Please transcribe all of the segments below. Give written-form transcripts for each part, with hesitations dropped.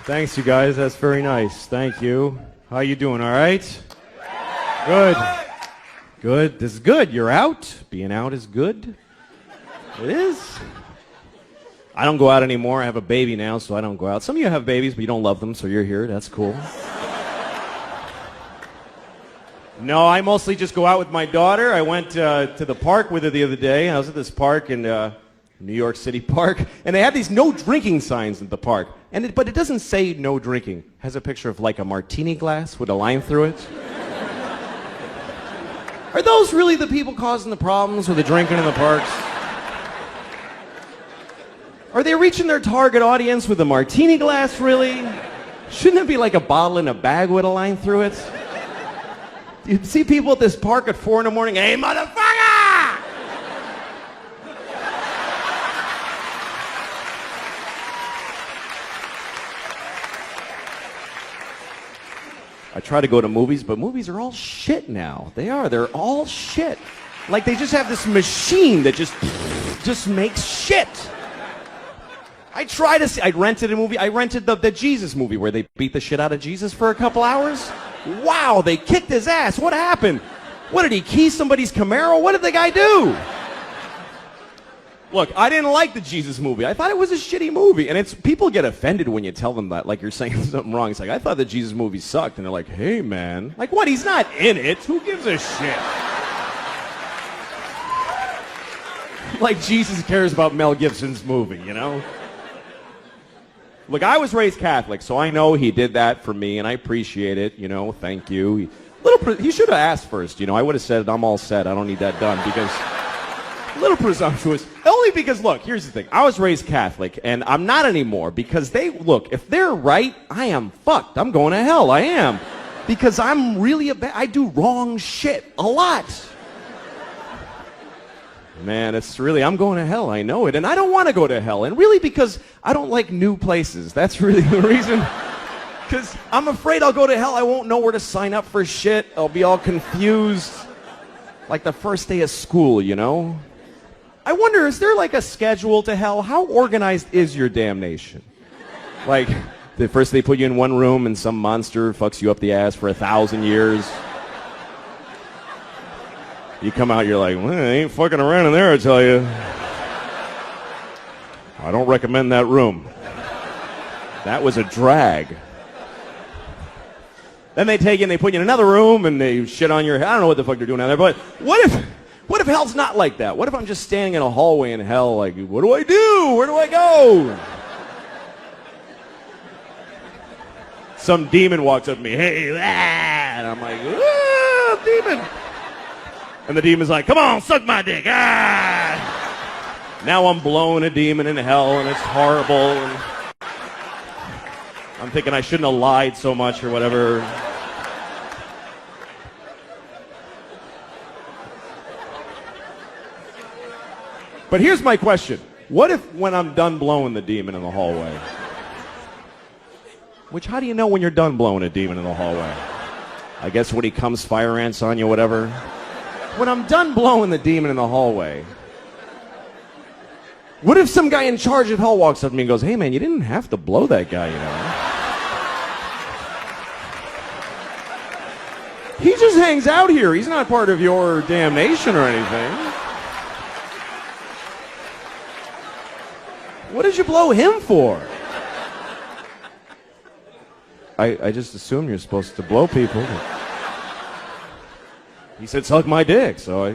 Thanks, you guys. That's very nice. Thank you. How you doing? All right? Good. Good. This is good. You're out. Being out is good. It is. I don't go out anymore. I have a baby now, so I don't go out. Some of you have babies, but you don't love them, so you're here. That's cool. No, I mostly just go out with my daughter. I went to the park with her the other day. I was at this park in New York City Park, and they have these no drinking signs at the park. But it doesn't say no drinking. It has a picture of like a martini glass with a line through it. Are those really the people causing the problems with the drinking in the parks? Are they reaching their target audience with a martini glass, really? Shouldn't it be like a bottle in a bag with a line through it? You see people at this park at 4 in the morning, hey, motherfucker! I try to go to movies, but movies are all shit now. They are. They're all shit. Like they just have this machine that just makes shit. I try to see. I rented a movie. I rented the Jesus movie where they beat the shit out of Jesus for a couple hours. Wow, they kicked his ass. What happened? What, did he key somebody's Camaro? What did the guy do? Look, I didn't like the Jesus movie. I thought it was a shitty movie. And people get offended when you tell them that, like you're saying something wrong. It's like, I thought the Jesus movie sucked. And they're like, hey, man. Like, what? He's not in it. Who gives a shit? Like Jesus cares about Mel Gibson's movie, you know? Look, I was raised Catholic, so I know he did that for me, and I appreciate it, you know, thank you. He should have asked first, you know. I would have said, I'm all set, I don't need that done, because a little presumptuous. Only because, look, here's the thing. I was raised Catholic, and I'm not anymore, because look, if they're right, I am fucked. I'm going to hell, I am. Because I'm really I do wrong shit a lot. Man, I'm going to hell, I know it. And I don't want to go to hell. And really because I don't like new places. That's really the reason. Because I'm afraid I'll go to hell. I won't know where to sign up for shit. I'll be all confused. Like the first day of school, you know? I wonder, is there like a schedule to hell? How organized is your damnation? Like, first they put you in one room and some monster fucks you up the ass for 1,000 years. You come out, you're like, well, I ain't fucking around in there, I tell you. I don't recommend that room. That was a drag. Then they take you and they put you in another room and they shit on your head. I don't know what the fuck they're doing out there, but what if hell's not like that? What if I'm just standing in a hallway in hell like, what do I do? Where do I go? Some demon walks up to me, hey, and I'm like, ah, demon. And the demon's like, come on, suck my dick. Ah! Now I'm blowing a demon in hell, and it's horrible. And I'm thinking I shouldn't have lied so much or whatever. But here's my question. What if when I'm done blowing the demon in the hallway? Which, how do you know when you're done blowing a demon in the hallway? I guess when he comes fire ants on you, whatever. When I'm done blowing the demon in the hallway, what if some guy in charge of hell walks up to me and goes, hey man, you didn't have to blow that guy, you know? He just hangs out here. He's not part of your damnation or anything. What did you blow him for? I just assume you're supposed to blow people. He said, suck my dick, so,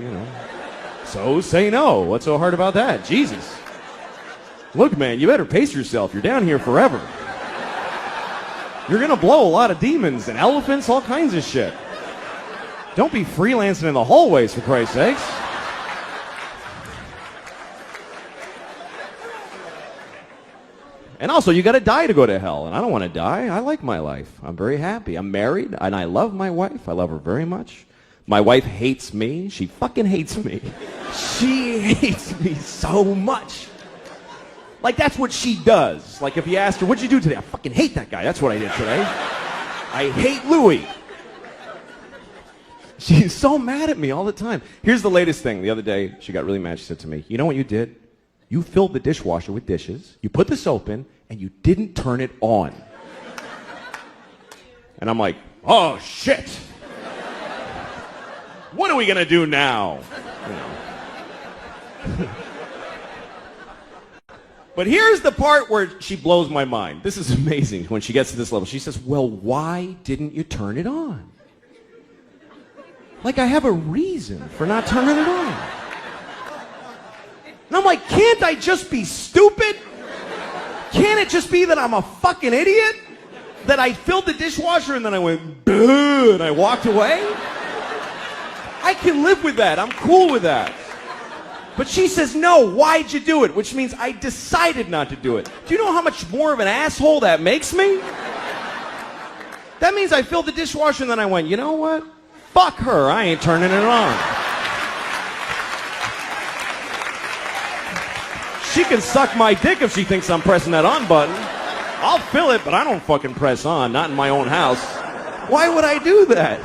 so say no. What's so hard about that? Jesus. Look, man, you better pace yourself. You're down here forever. You're going to blow a lot of demons and elephants, all kinds of shit. Don't be freelancing in the hallways, for Christ's sakes. And also, you got to die to go to hell, and I don't want to die. I like my life. I'm very happy. I'm married, and I love my wife. I love her very much. My wife hates me. She fucking hates me. She hates me so much. Like, that's what she does. Like, if you asked her, what'd you do today? I fucking hate that guy. That's what I did today. I hate Louis. She's so mad at me all the time. Here's the latest thing. The other day, she got really mad. She said to me, you know what you did? You filled the dishwasher with dishes, you put the soap in, and you didn't turn it on. And I'm like, oh, shit. What are we going to do now? You know. But here's the part where she blows my mind. This is amazing when she gets to this level. She says, well, why didn't you turn it on? Like I have a reason for not turning it on. And I'm like, can't I just be stupid? Can't it just be that I'm a fucking idiot? That I filled the dishwasher and then I went, boo, and I walked away? I can live with that. I'm cool with that. But she says, no, why'd you do it? Which means I decided not to do it. Do you know how much more of an asshole that makes me? That means I filled the dishwasher and then I went, you know what? Fuck her, I ain't turning it on. She can suck my dick if she thinks I'm pressing that on button. I'll fill it, but I don't fucking press on, not in my own house. Why would I do that?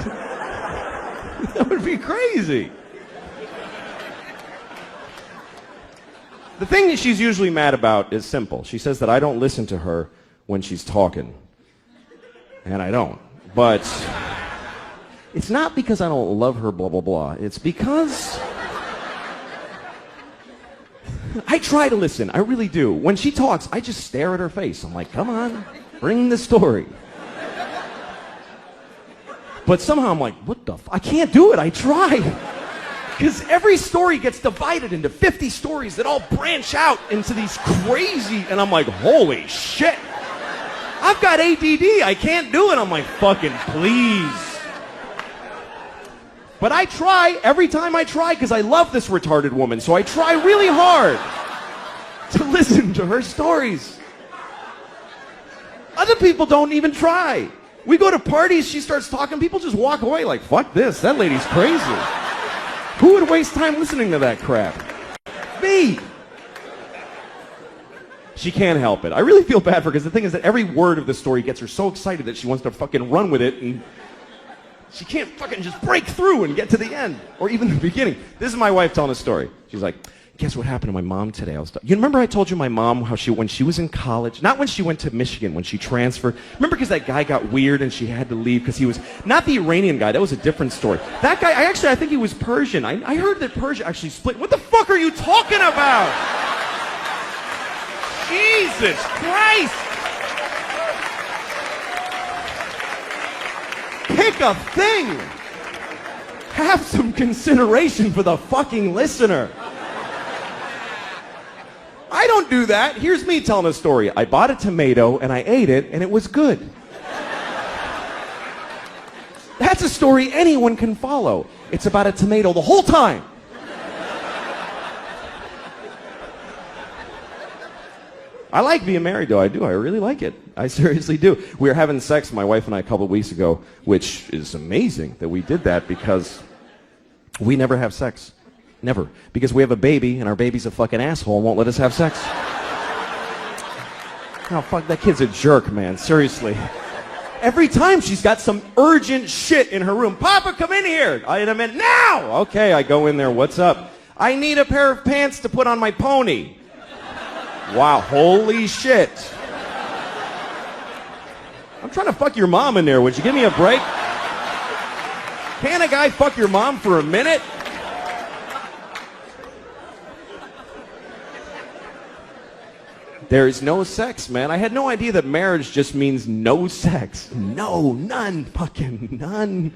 That would be crazy. The thing that she's usually mad about is simple. She says that I don't listen to her when she's talking. And I don't. But it's not because I don't love her, blah, blah, blah. It's because I try to listen. I really do. When she talks, I just stare at her face. I'm like, come on, bring the story. But somehow I'm like, what the I can't do it. I try. Because every story gets divided into 50 stories that all branch out into these crazy, and I'm like, holy shit. I've got ADD. I can't do it. I'm like, fucking please. But I try every time I try because I love this retarded woman. So I try really hard to listen to her stories. Other people don't even try. We go to parties, she starts talking, people just walk away like, fuck this, that lady's crazy. Who would waste time listening to that crap? Me. She can't help it. I really feel bad for her because the thing is that every word of the story gets her so excited that she wants to fucking run with it, and she can't fucking just break through and get to the end or even the beginning. This is my wife telling a story. She's like, guess what happened to my mom today? You remember I told you my mom how when she was in college, not when she went to Michigan, when she transferred. Remember because that guy got weird and she had to leave because he was not the Iranian guy. That was a different story. That guy, I think he was Persian. I heard that Persia actually split. What the fuck are you talking about? Jesus Christ! Pick a thing. Have some consideration for the fucking listener. I don't do that. Here's me telling a story. I bought a tomato and I ate it and it was good. That's a story anyone can follow. It's about a tomato the whole time. I like being married though. I do. I really like it. I seriously do. We were having sex, my wife and I, a couple of weeks ago, which is amazing that we did that because we never have sex. Never. Because we have a baby, and our baby's a fucking asshole and won't let us have sex. Oh, fuck, that kid's a jerk, man. Seriously. Every time she's got some urgent shit in her room. Papa, come in here. In a minute. Now! Okay, I go in there. What's up? I need a pair of pants to put on my pony. Wow, holy shit. I'm trying to fuck your mom in there. Would you give me a break? Can a guy fuck your mom for a minute? There is no sex, man. I had no idea that marriage just means no sex. No, none, fucking none.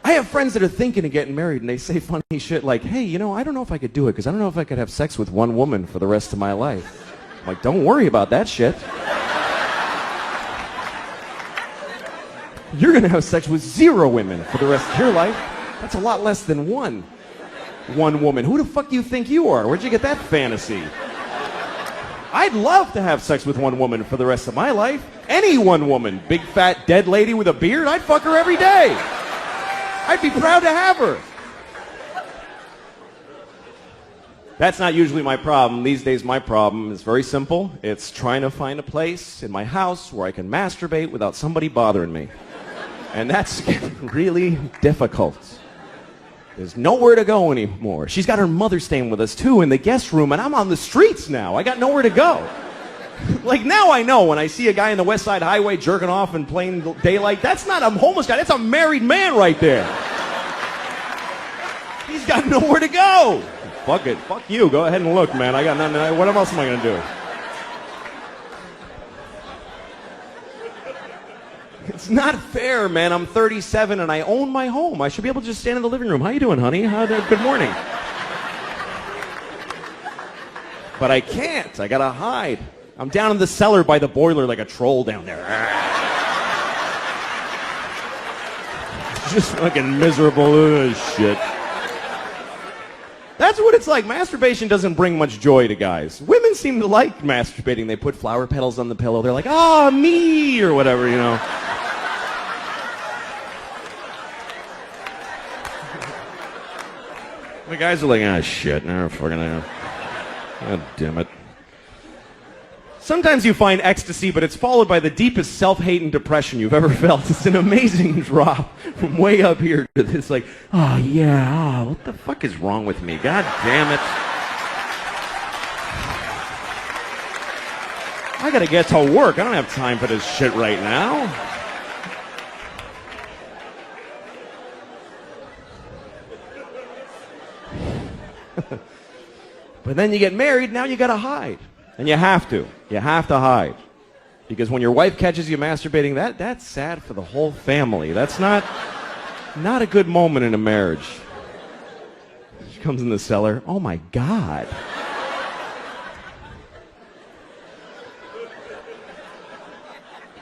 I have friends that are thinking of getting married, and they say funny shit like, hey, you know, I don't know if I could do it, because I don't know if I could have sex with one woman for the rest of my life. I'm like, don't worry about that shit. You're going to have sex with 0 women for the rest of your life. That's a lot less than one woman. Who the fuck do you think you are? Where'd you get that fantasy? I'd love to have sex with one woman for the rest of my life. Any one woman. Big, fat, dead lady with a beard, I'd fuck her every day. I'd be proud to have her. That's not usually my problem. These days, my problem is very simple. It's trying to find a place in my house where I can masturbate without somebody bothering me. And that's really difficult. There's nowhere to go anymore. She's got her mother staying with us, too, in the guest room, and I'm on the streets now. I got nowhere to go. Like, now I know when I see a guy in the West Side Highway jerking off in plain daylight, that's not a homeless guy, that's a married man right there. He's got nowhere to go. Fuck it. Fuck you. Go ahead and look, man. I got nothing. What else am I going to do? It's not fair, man. I'm 37 and I own my home. I should be able to just stand in the living room. How you doing, honey? Good morning. But I can't. I got to hide. I'm down in the cellar by the boiler like a troll down there. Just fucking miserable shit. That's what it's like. Masturbation doesn't bring much joy to guys. Women seem to like masturbating. They put flower petals on the pillow. They're like, oh, me, or whatever, you know. The guys are like, ah, shit. God damn it. Sometimes you find ecstasy, but it's followed by the deepest self-hate and depression you've ever felt. It's an amazing drop from way up here to this, like, oh, yeah, what the fuck is wrong with me? God damn it. I gotta get to work. I don't have time for this shit right now. But then you get married, now you gotta hide. And you have to. You have to hide. Because when your wife catches you masturbating, that's sad for the whole family. That's not a good moment in a marriage. She comes in the cellar. Oh, my God.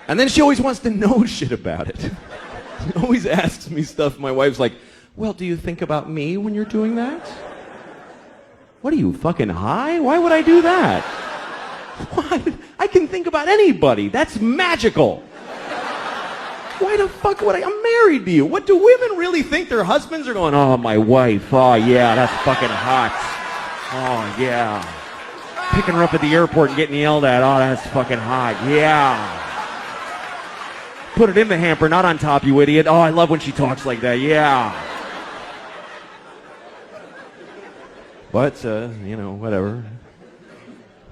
And then she always wants to know shit about it. She always asks me stuff. My wife's like, well, do you think about me when you're doing that? What are you, fucking high? Why would I do that? What? I can think about anybody. That's magical. Why the fuck would I? I'm married to you. What do women really think their husbands are going, oh, my wife. Oh, yeah, that's fucking hot. Oh, yeah. Picking her up at the airport and getting yelled at. Oh, that's fucking hot. Yeah. Put it in the hamper, not on top, you idiot. Oh, I love when she talks like that. Yeah. But, you know, whatever.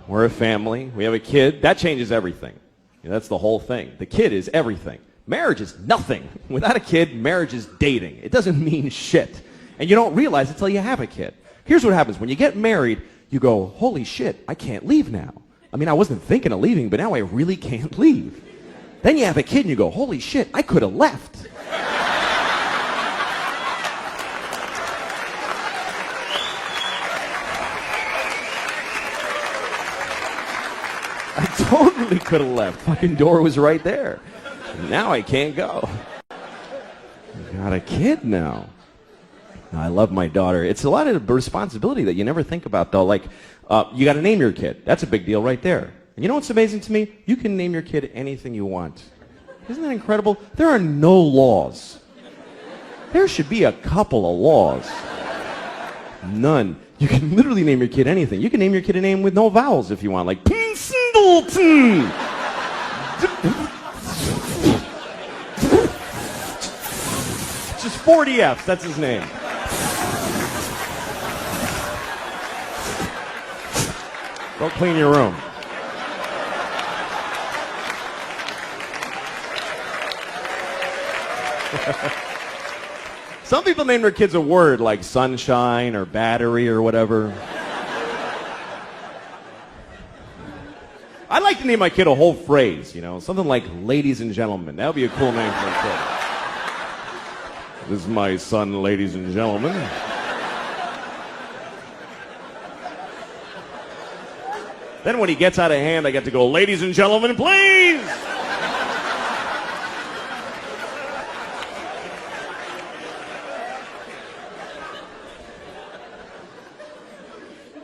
We're a family. We have a kid. That changes everything. You know, that's the whole thing. The kid is everything. Marriage is nothing. Without a kid, marriage is dating. It doesn't mean shit. And you don't realize it until you have a kid. Here's what happens. When you get married, you go, holy shit, I can't leave now. I mean, I wasn't thinking of leaving, but now I really can't leave. Then you have a kid and you go, holy shit, I could have left. I totally could have left. Fucking door was right there. Now I can't go. I got a kid now. I love my daughter. It's a lot of responsibility that you never think about, though. Like, you got to name your kid. That's a big deal right there. And you know what's amazing to me? You can name your kid anything you want. Isn't that incredible? There are no laws. There should be a couple of laws. None. You can literally name your kid anything. You can name your kid a name with no vowels if you want, like Singleton. Just 40 F's, that's his name. Go clean your room. Some people name their kids a word like sunshine or battery or whatever. I'd like to name my kid a whole phrase, you know, something like ladies and gentlemen. That would be a cool name for a kid. This is my son, ladies and gentlemen. Then when he gets out of hand, I get to go, ladies and gentlemen, please!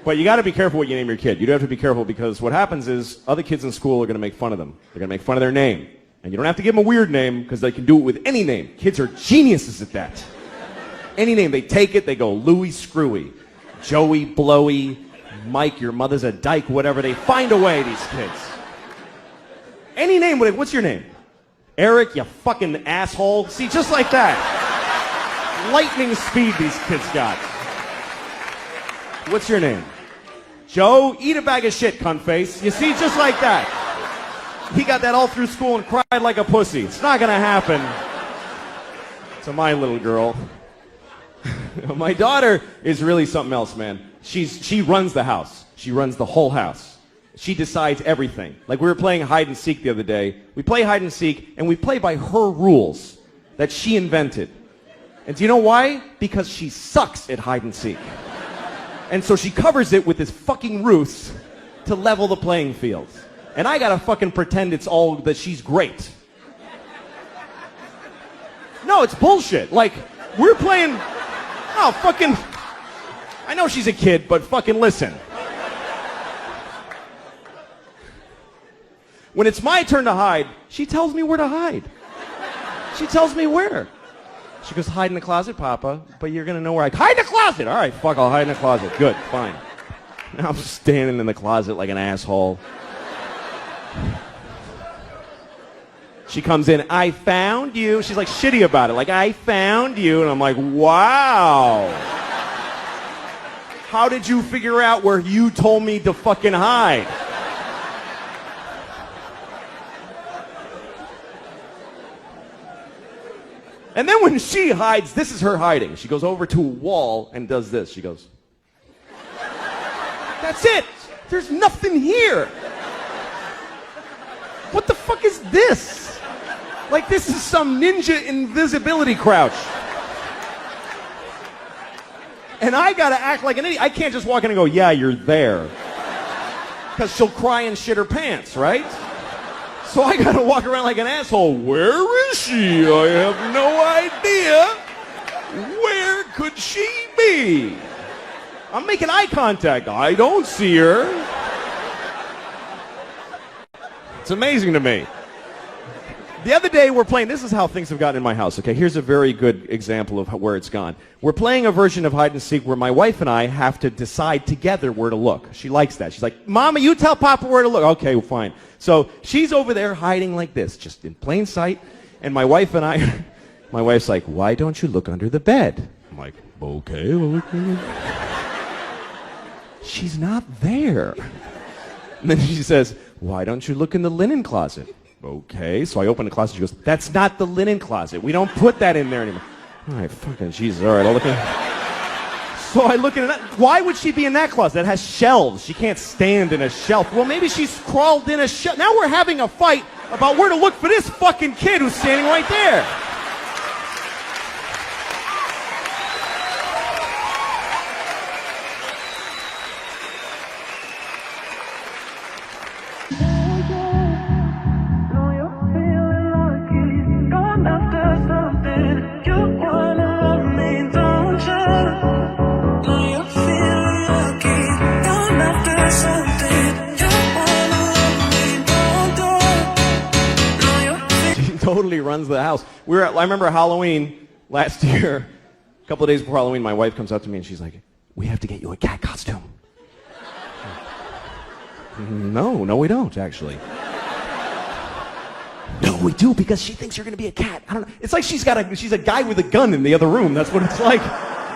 But you got to be careful what you name your kid. You do have to be careful because what happens is other kids in school are going to make fun of them. They're going to make fun of their name. And you don't have to give them a weird name because they can do it with any name. Kids are geniuses at that. Any name. They take it, they go Louie Screwy, Joey Blowy, Mike, your mother's a dyke, whatever. They find a way, these kids. Any name. What's your name? Eric, you fucking asshole. See, just like that. Lightning speed these kids got. What's your name? Joe, eat a bag of shit, cunt face. You see, just like that. He got that all through school and cried like a pussy. It's not going to happen to my little girl. My daughter is really something else, man. She runs the house. She runs the whole house. She decides everything. Like we were playing hide and seek the other day. We play hide and seek, and we play by her rules that she invented. And do you know why? Because she sucks at hide and seek. And so she covers it with this fucking ruse to level the playing field. And I gotta fucking pretend it's all that she's great. No, it's bullshit. Like, we're playing... Oh, fucking... I know she's a kid, but fucking listen. When it's my turn to hide, she tells me where to hide. She tells me where. She goes, hide in the closet, Papa, but you're gonna know where I... Hide in the closet! All right, fuck, I'll hide in the closet. Good, fine. Now I'm standing in the closet like an asshole. She comes in, I found you. She's like shitty about it, like, I found you. And I'm like, wow. How did you figure out where you told me to fucking hide? And then when she hides, this is her hiding. She goes over to a wall and does this. She goes, that's it. There's nothing here. What the fuck is this? Like this is some ninja invisibility crouch. And I gotta act like an idiot. I can't just walk in and go, yeah, you're there. Because she'll cry and shit her pants, right? So I gotta walk around like an asshole. Where is she? I have no idea. Where could she be? I'm making eye contact. I don't see her. It's amazing to me. The other day we're playing, this is how things have gotten in my house, okay? Here's a very good example of where it's gone. We're playing a version of hide and seek where my wife and I have to decide together where to look. She likes that. She's like, Mama, you tell Papa where to look. Okay, well, fine. So she's over there hiding like this, just in plain sight. And my wife and I, my wife's like, why don't you look under the bed? I'm like, okay, well, look. She's not there. And then she says, why don't you look in the linen closet? Okay, so I open the closet. She goes, that's not the linen closet. We don't put that in there anymore. All right, fucking Jesus. All right, I'll look in. So I look in that. Why would she be in that closet? It has shelves. She can't stand in a shelf. Well, maybe she's crawled in a shelf. Now we're having a fight about where to look for this fucking kid who's standing right there. Totally runs the house. I remember Halloween last year, a couple of days before Halloween, my wife comes up to me and she's like, we have to get you a cat costume. No, we don't, actually. No, we do, because she thinks you're going to be a cat. I don't know. It's like she's a guy with a gun in the other room. That's what it's like.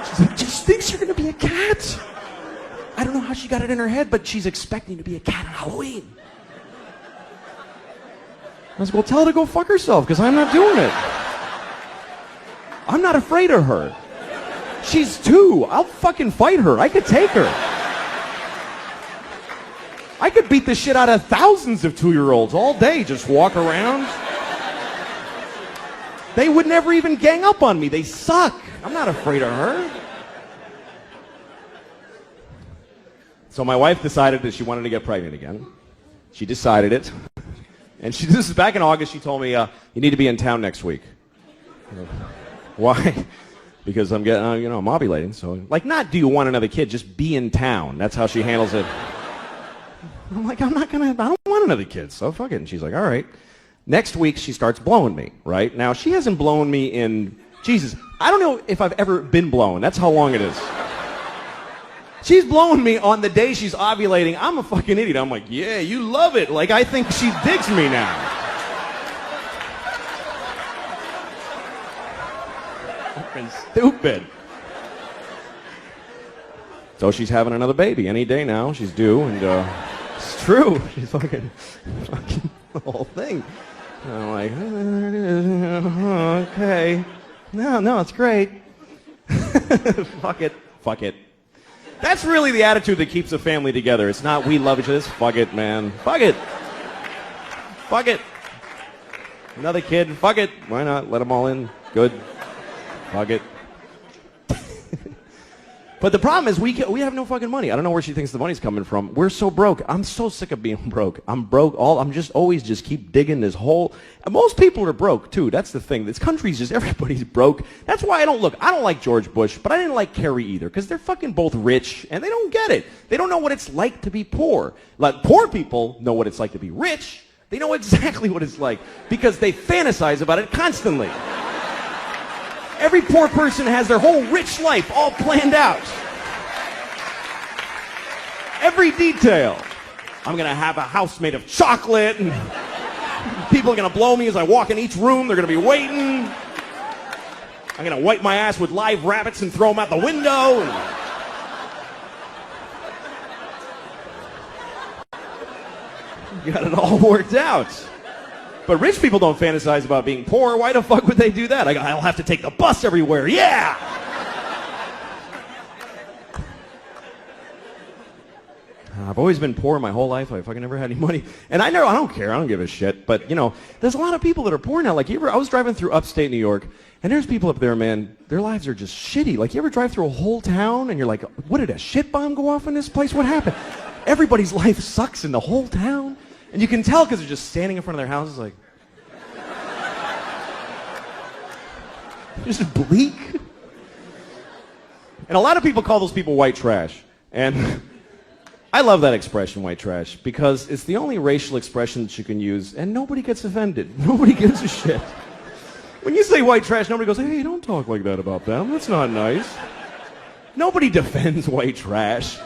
She's like, just thinks you're going to be a cat. I don't know how she got it in her head, but she's expecting to be a cat on Halloween. I was like, well, tell her to go fuck herself, because I'm not doing it. I'm not afraid of her. She's 2. I'll fucking fight her. I could take her. I could beat the shit out of thousands of 2-year-olds all day, just walk around. They would never even gang up on me. They suck. I'm not afraid of her. So my wife decided that she wanted to get pregnant again. She decided it. And this is back in August. She told me, you need to be in town next week. Why? Because I'm getting, I'm ovulating. So, like, not do you want another kid, just be in town. That's how she handles it. I'm like, I don't want another kid, so fuck it. And she's like, all right. Next week, she starts blowing me, right? Now, she hasn't blown me in, Jesus, I don't know if I've ever been blown. That's how long it is. She's blowing me on the day she's ovulating. I'm a fucking idiot. I'm like, yeah, you love it. Like, I think she digs me now. Fucking stupid. So she's having another baby any day now. She's due, and it's true. She's fucking the whole thing. And I'm like, okay. No, it's great. Fuck it. That's really the attitude that keeps a family together. It's not we love each other. It's fuck it, man. Fuck it. Another kid. Fuck it. Why not? Let them all in. Good. Fuck it. But the problem is we have no fucking money. I don't know where she thinks the money's coming from. We're so broke. I'm so sick of being broke. I'm broke. I'm just always keep digging this hole. And most people are broke too. That's the thing. This country's just everybody's broke. That's why I don't like George Bush, but I didn't like Kerry either, because they're fucking both rich and they don't get it. They don't know what it's like to be poor. Like poor people know what it's like to be rich. They know exactly what it's like because they fantasize about it constantly. Every poor person has their whole rich life all planned out. Every detail. I'm going to have a house made of chocolate, and people are going to blow me as I walk in each room. They're going to be waiting. I'm going to wipe my ass with live rabbits and throw them out the window. You got it all worked out. But rich people don't fantasize about being poor. Why the fuck would they do that? I'll have to take the bus everywhere. Yeah! I've always been poor my whole life. I fucking never had any money. And I don't care. I don't give a shit. But, there's a lot of people that are poor now. Like, I was driving through upstate New York, and there's people up there, man, their lives are just shitty. Like, you ever drive through a whole town, and you're like, what, did a shit bomb go off in this place? What happened? Everybody's life sucks in the whole town. And you can tell because they're just standing in front of their houses like... just bleak. And a lot of people call those people white trash. And I love that expression, white trash, because it's the only racial expression that you can use, and nobody gets offended. Nobody gives a shit. When you say white trash, nobody goes, hey, don't talk like that about them. That's not nice. Nobody defends white trash.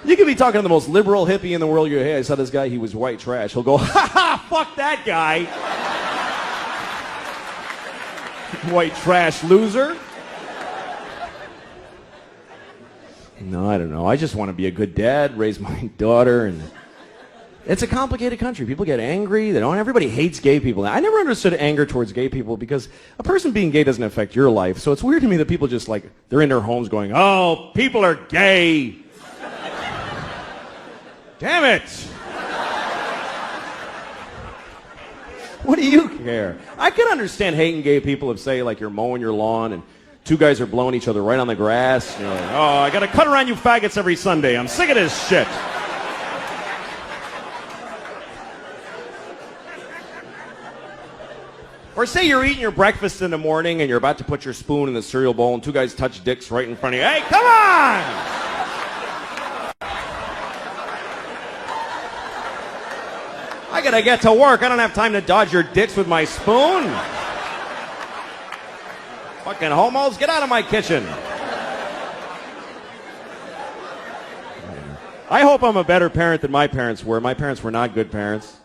You could be talking to the most liberal hippie in the world. You go, hey, I saw this guy, he was white trash. He'll go, ha ha, fuck that guy. White trash loser. No, I don't know. I just want to be a good dad, raise my daughter, and it's a complicated country. People get angry. Everybody hates gay people. I never understood anger towards gay people because a person being gay doesn't affect your life. So it's weird to me that people just they're in their homes going, oh, people are gay. Damn it! What do you care? I can understand hating gay people if, say, you're mowing your lawn and two guys are blowing each other right on the grass. You're like, oh, I gotta cut around you faggots every Sunday. I'm sick of this shit. Or say you're eating your breakfast in the morning and you're about to put your spoon in the cereal bowl and two guys touch dicks right in front of you. Hey, come on! I gotta get to work. I don't have time to dodge your dicks with my spoon. Fucking homos, get out of my kitchen. I hope I'm a better parent than my parents were. My parents were not good parents.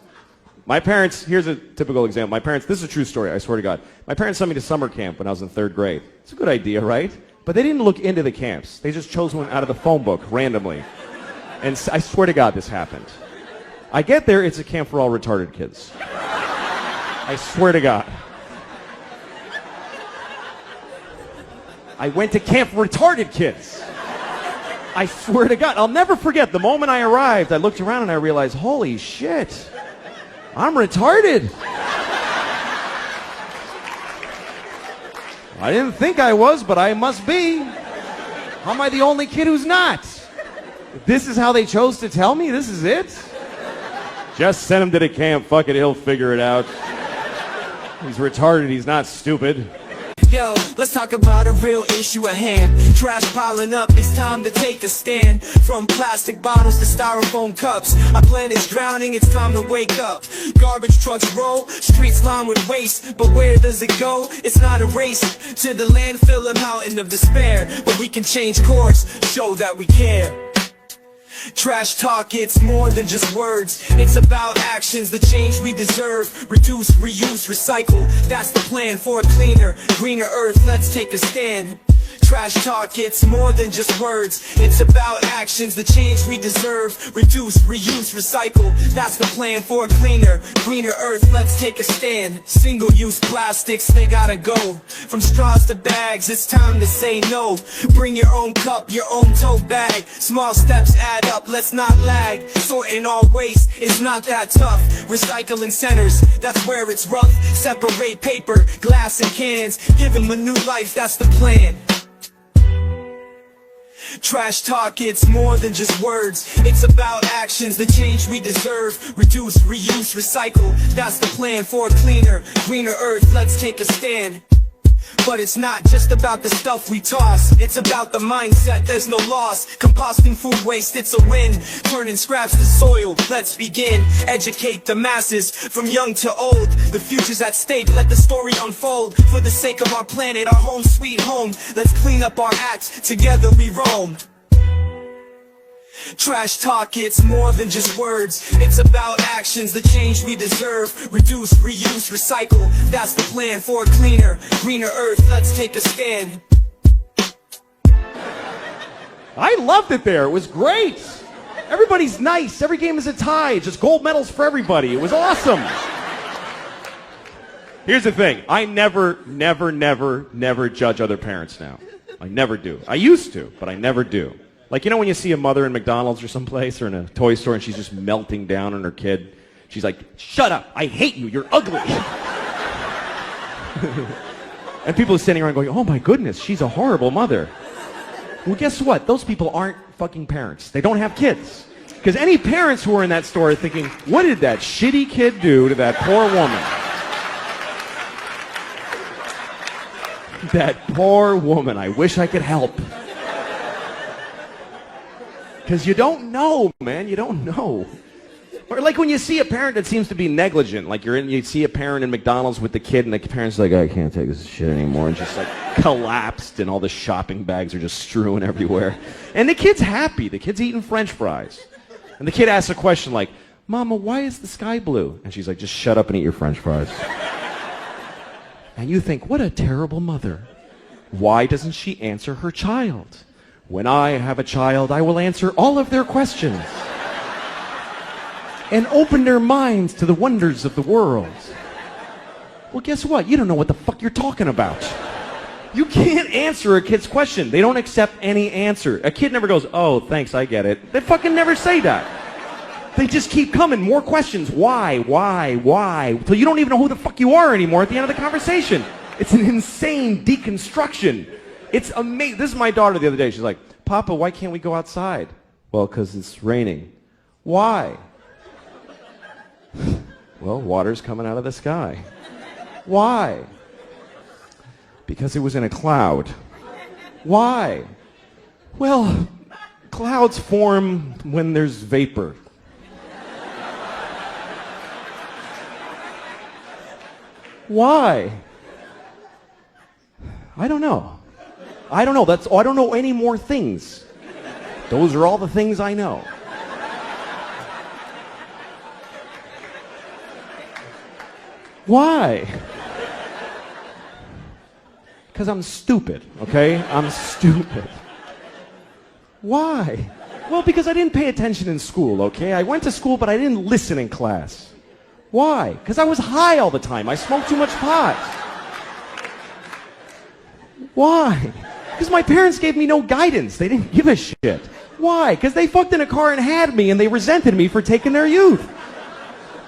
My parents, here's a typical example. My parents, this is a true story, I swear to God. My parents sent me to summer camp when I was in 3rd grade. It's a good idea, right? But they didn't look into the camps. They just chose one out of the phone book randomly. And I swear to God this happened. I get there, it's a camp for all retarded kids. I swear to God. I went to camp for retarded kids. I swear to God. I'll never forget, the moment I arrived, I looked around and I realized, holy shit, I'm retarded. I didn't think I was, but I must be. How am I the only kid who's not? This is how they chose to tell me? This is it? Just send him to the camp. Fuck it, he'll figure it out. He's retarded, he's not stupid. Yo, let's talk about a real issue at hand. Trash piling up, it's time to take a stand. From plastic bottles to styrofoam cups, our planet's drowning, it's time to wake up. Garbage trucks roll, streets lined with waste, but where does it go? It's not a race to the landfill, a mountain of despair. But we can change course, show that we care. Trash talk, it's more than just words. It's about actions, the change we deserve. Reduce, reuse, recycle. That's the plan for a cleaner, greener earth. Let's take a stand. Trash talk, it's more than just words. It's about actions, the change we deserve. Reduce, reuse, recycle. That's the plan for a cleaner, greener earth. Let's take a stand. Single-use plastics, they gotta go. From straws to bags, it's time to say no. Bring your own cup, your own tote bag. Small steps add up, let's not lag. Sorting all waste is not that tough. Recycling centers, that's where it's rough. Separate paper, glass and cans. Give them a new life, that's the plan. Trash talk, it's more than just words. It's about actions, the change we deserve. Reduce, reuse, recycle. That's the plan for a cleaner, greener earth. Let's take a stand. But it's not just about the stuff we toss. It's about the mindset, there's no loss. Composting food waste, it's a win. Turning scraps to soil, let's begin. Educate the masses, from young to old. The future's at stake, let the story unfold. For the sake of our planet, our home sweet home. Let's clean up our acts, together we roam. Trash talk, it's more than just words. It's about actions, the change we deserve. Reduce, reuse, recycle. That's the plan for a cleaner, greener earth. Let's take a stand. I loved it there. It was great. Everybody's nice. Every game is a tie. Just gold medals for everybody. It was awesome. Here's the thing. I never judge other parents now. I never do. I used to, but I never do. Like, you know when you see a mother in McDonald's or someplace or in a toy store and she's just melting down on her kid? She's like, shut up, I hate you, you're ugly. And people are standing around going, oh my goodness, she's a horrible mother. Well, guess what? Those people aren't fucking parents. They don't have kids. Because any parents who are in that store are thinking, what did that shitty kid do to that poor woman? That poor woman, I wish I could help. Because you don't know, man. You don't know. Or like when you see a parent that seems to be negligent, like you see a parent in McDonald's with the kid, and the parent's like, I can't take this shit anymore, and just like collapsed, and all the shopping bags are just strewn everywhere. And the kid's happy. The kid's eating French fries. And the kid asks a question like, Mama, why is the sky blue? And she's like, just shut up and eat your French fries. And you think, what a terrible mother. Why doesn't she answer her child? When I have a child, I will answer all of their questions and open their minds to the wonders of the world. Well, guess what? You don't know what the fuck you're talking about. You can't answer a kid's question. They don't accept any answer. A kid never goes, oh, thanks, I get it. They fucking never say that. They just keep coming. More questions. Why? Till you don't even know who the fuck you are anymore at the end of the conversation. It's an insane deconstruction. It's amazing. This is my daughter the other day. She's like, Papa, why can't we go outside? Well, because it's raining. Why? Well, water's coming out of the sky. Why? Because it was in a cloud. Why? Well, clouds form when there's vapor. Why? I don't know. I don't know. I don't know any more things. Those are all the things I know. Why? Because I'm stupid, okay? I'm stupid. Why? Well, because I didn't pay attention in school, okay? I went to school, but I didn't listen in class. Why? Because I was high all the time. I smoked too much pot. Why? Because my parents gave me no guidance. They didn't give a shit. Why? Because they fucked in a car and had me, and they resented me for taking their youth.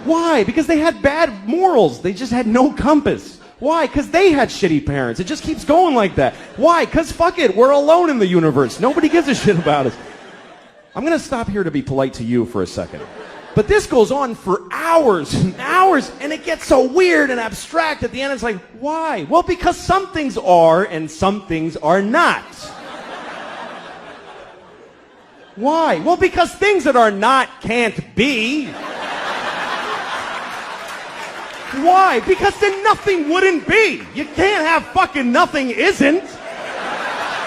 Why? Because they had bad morals. They just had no compass. Why? Because they had shitty parents. It just keeps going like that. Why? Because fuck it. We're alone in the universe. Nobody gives a shit about us. I'm going to stop here to be polite to you for a second. But this goes on for hours and hours, and it gets so weird and abstract at the end. It's like, why? Well, because some things are and some things are not. Why? Well, because things that are not can't be. Why? Because then nothing wouldn't be. You can't have fucking nothing isn't.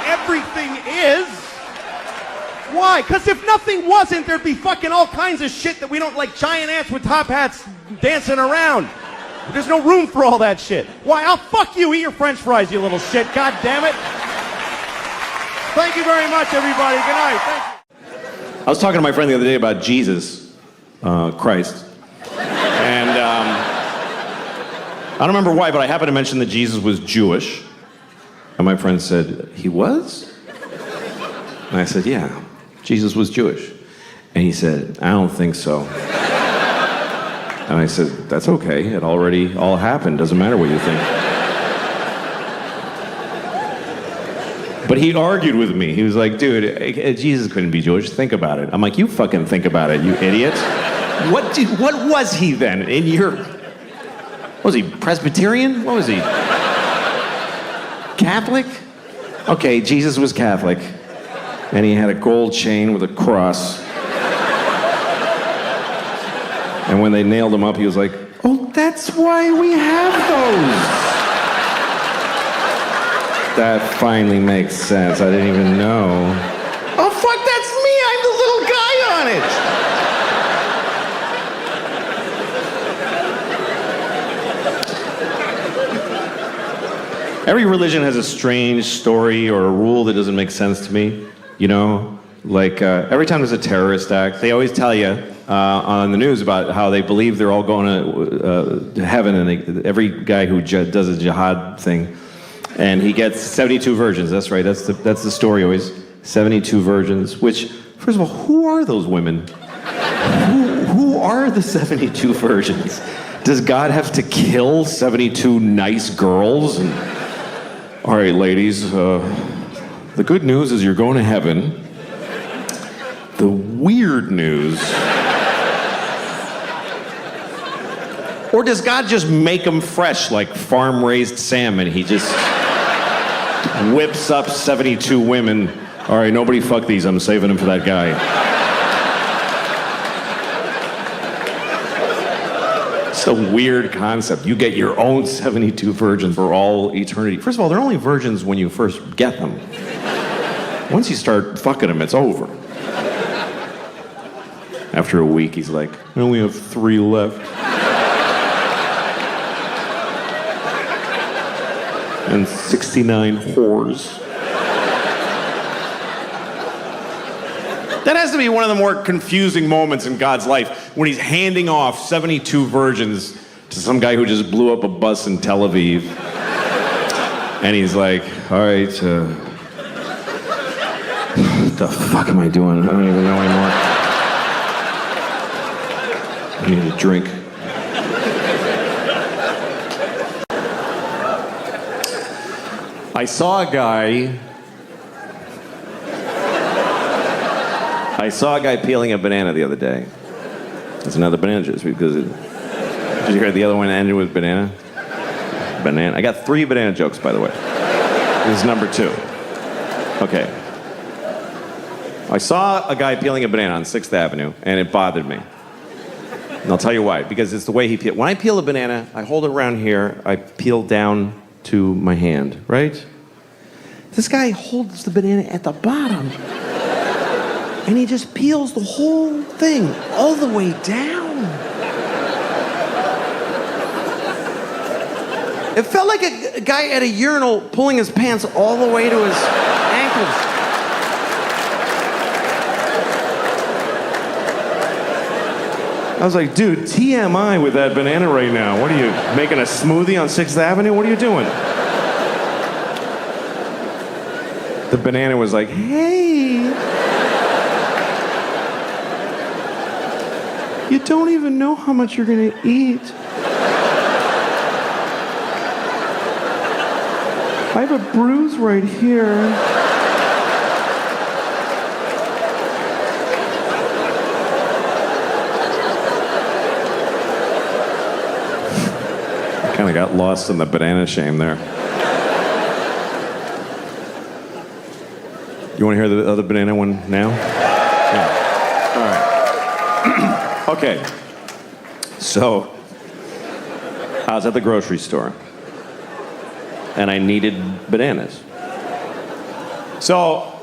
Everything is. Why? Because if nothing wasn't, there'd be fucking all kinds of shit that we don't like, giant ants with top hats dancing around. There's no room for all that shit. Why? I'll fuck you. Eat your French fries, you little shit. God damn it. Thank you very much, everybody. Good night. Thank you. I was talking to my friend the other day about Jesus, Christ. And I don't remember why, but I happened to mention that Jesus was Jewish. And my friend said, he was? And I said, yeah, Jesus was Jewish. And he said, I don't think so. And I said, that's okay. It already all happened. Doesn't matter what you think. But he argued with me. He was like, dude, Jesus couldn't be Jewish. Think about it. I'm like, you fucking think about it, you idiot. What was he then? What was he, Presbyterian? What was he? Catholic? Okay, Jesus was Catholic. And he had a gold chain with a cross. And when they nailed him up, he was like, oh, that's why we have those. That finally makes sense. I didn't even know. Oh, fuck, that's me. I'm the little guy on it. Every religion has a strange story or a rule that doesn't make sense to me, you know? Like, every time there's a terrorist act, they always tell you on the news about how they believe they're all going to heaven, and every guy who does a jihad thing, and he gets 72 virgins. That's right, that's the story always. 72 virgins, which, first of all, who are those women? Who are the 72 virgins? Does God have to kill 72 nice girls? And, all right, ladies, the good news is you're going to heaven. The weird news... Or does God just make them fresh like farm-raised salmon? He just whips up 72 women. All right, nobody fuck these. I'm saving them for that guy. It's a weird concept. You get your own 72 virgins for all eternity. First of all, they're only virgins when you first get them. Once you start fucking them, it's over. After a week, he's like, I only have 3 left. And 69 whores. That has to be one of the more confusing moments in God's life, when he's handing off 72 virgins to some guy who just blew up a bus in Tel Aviv. And he's like, all right, what the fuck am I doing? I don't even know anymore. I need a drink. I saw a guy peeling a banana the other day. That's another banana juice because did you hear the other one ended with banana? Banana. I got 3 banana jokes, by the way. This is number 2. Okay. I saw a guy peeling a banana on 6th Avenue, and it bothered me. And I'll tell you why. Because it's the way he peeled. When I peel a banana, I hold it around here. I peel down to my hand, right? This guy holds the banana at the bottom, and he just peels the whole thing all the way down. It felt like a guy at a urinal pulling his pants all the way to his ankles. I was like, dude, TMI with that banana right now. What are you, making a smoothie on 6th Avenue? What are you doing? The banana was like, hey. You don't even know how much you're gonna eat. I have a bruise right here. Kind of got lost in the banana shame there. You want to hear the other banana one now? Yeah. All right. Okay. So, I was at the grocery store, and I needed bananas. So,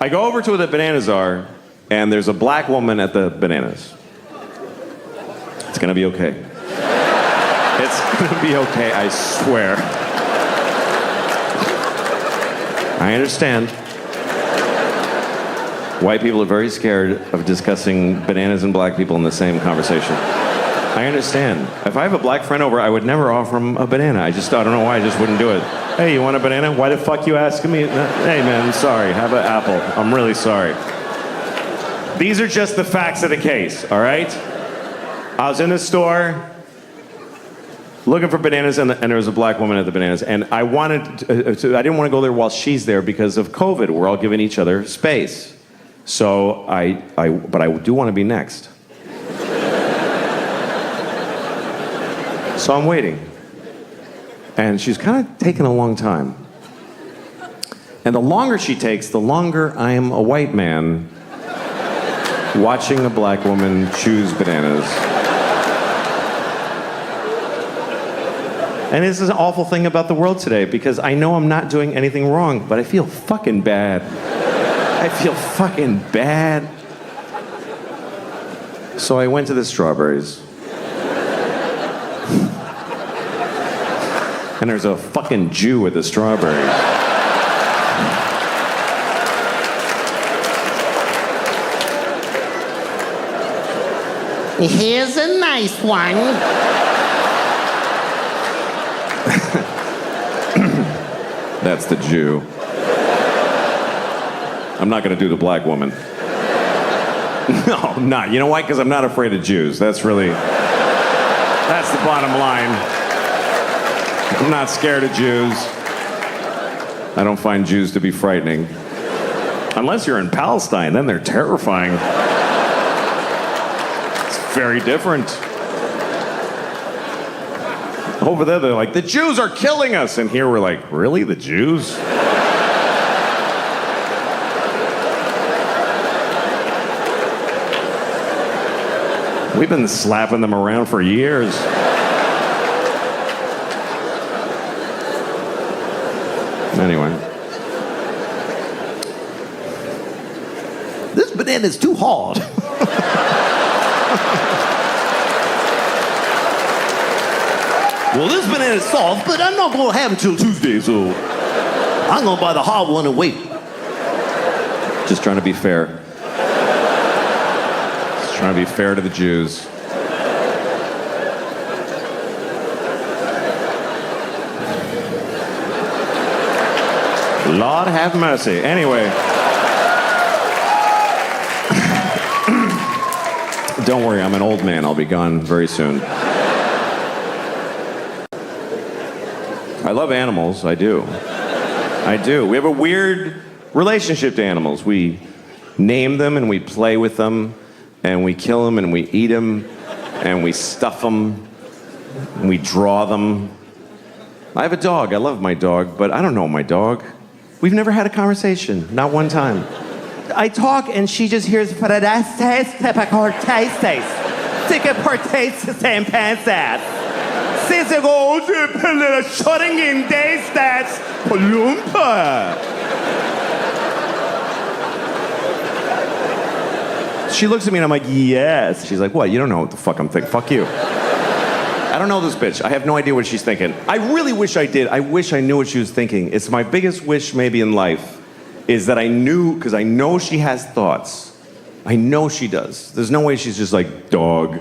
I go over to where the bananas are, and there's a black woman at the bananas. It's gonna be okay. It's gonna be okay, I swear. I understand. White people are very scared of discussing bananas and black people in the same conversation. I understand. If I have a black friend over, I would never offer him a banana. I don't know why, I just wouldn't do it. Hey, you want a banana? Why the fuck you asking me? Hey man, sorry, have an apple. I'm really sorry. These are just the facts of the case, all right? I was in the store looking for bananas, and there was a black woman at the bananas, and I didn't want to go there while she's there because of COVID. We're all giving each other space. So but I do want to be next. So I'm waiting. And she's kind of taking a long time. And the longer she takes, the longer I am a white man watching a black woman choose bananas. And this is an awful thing about the world today, because I know I'm not doing anything wrong, but I feel fucking bad. I feel fucking bad. So I went to the strawberries. And there's a fucking Jew with the strawberries. Here's a nice one. That's the Jew. I'm not going to do the black woman. No, I'm not. You know why? Because I'm not afraid of Jews. That's the bottom line. I'm not scared of Jews. I don't find Jews to be frightening. Unless you're in Palestine, then they're terrifying. It's very different. Over there, they're like, the Jews are killing us. And here we're like, really? The Jews? We've been slapping them around for years. Anyway. This banana's too hard. Well, this banana's soft, but I'm not gonna have it till Tuesday, so I'm gonna buy the hard one and wait. Just trying to be fair. Just trying to be fair to the Jews. Lord have mercy. Anyway. Don't worry, I'm an old man. I'll be gone very soon. I love animals. I do. I do. We have a weird relationship to animals. We name them and we play with them and we kill them and we eat them and we stuff them and we draw them. I have a dog. I love my dog, but I don't know my dog. We've never had a conversation, not one time. I talk and she just hears She looks at me and I'm like, yes. She's like, what? You don't know what the fuck I'm thinking. Fuck you. I don't know this bitch. I have no idea what she's thinking. I really wish I did. I wish I knew what she was thinking. It's my biggest wish maybe in life is that I knew, because I know she has thoughts. I know she does. There's no way she's just like, dog.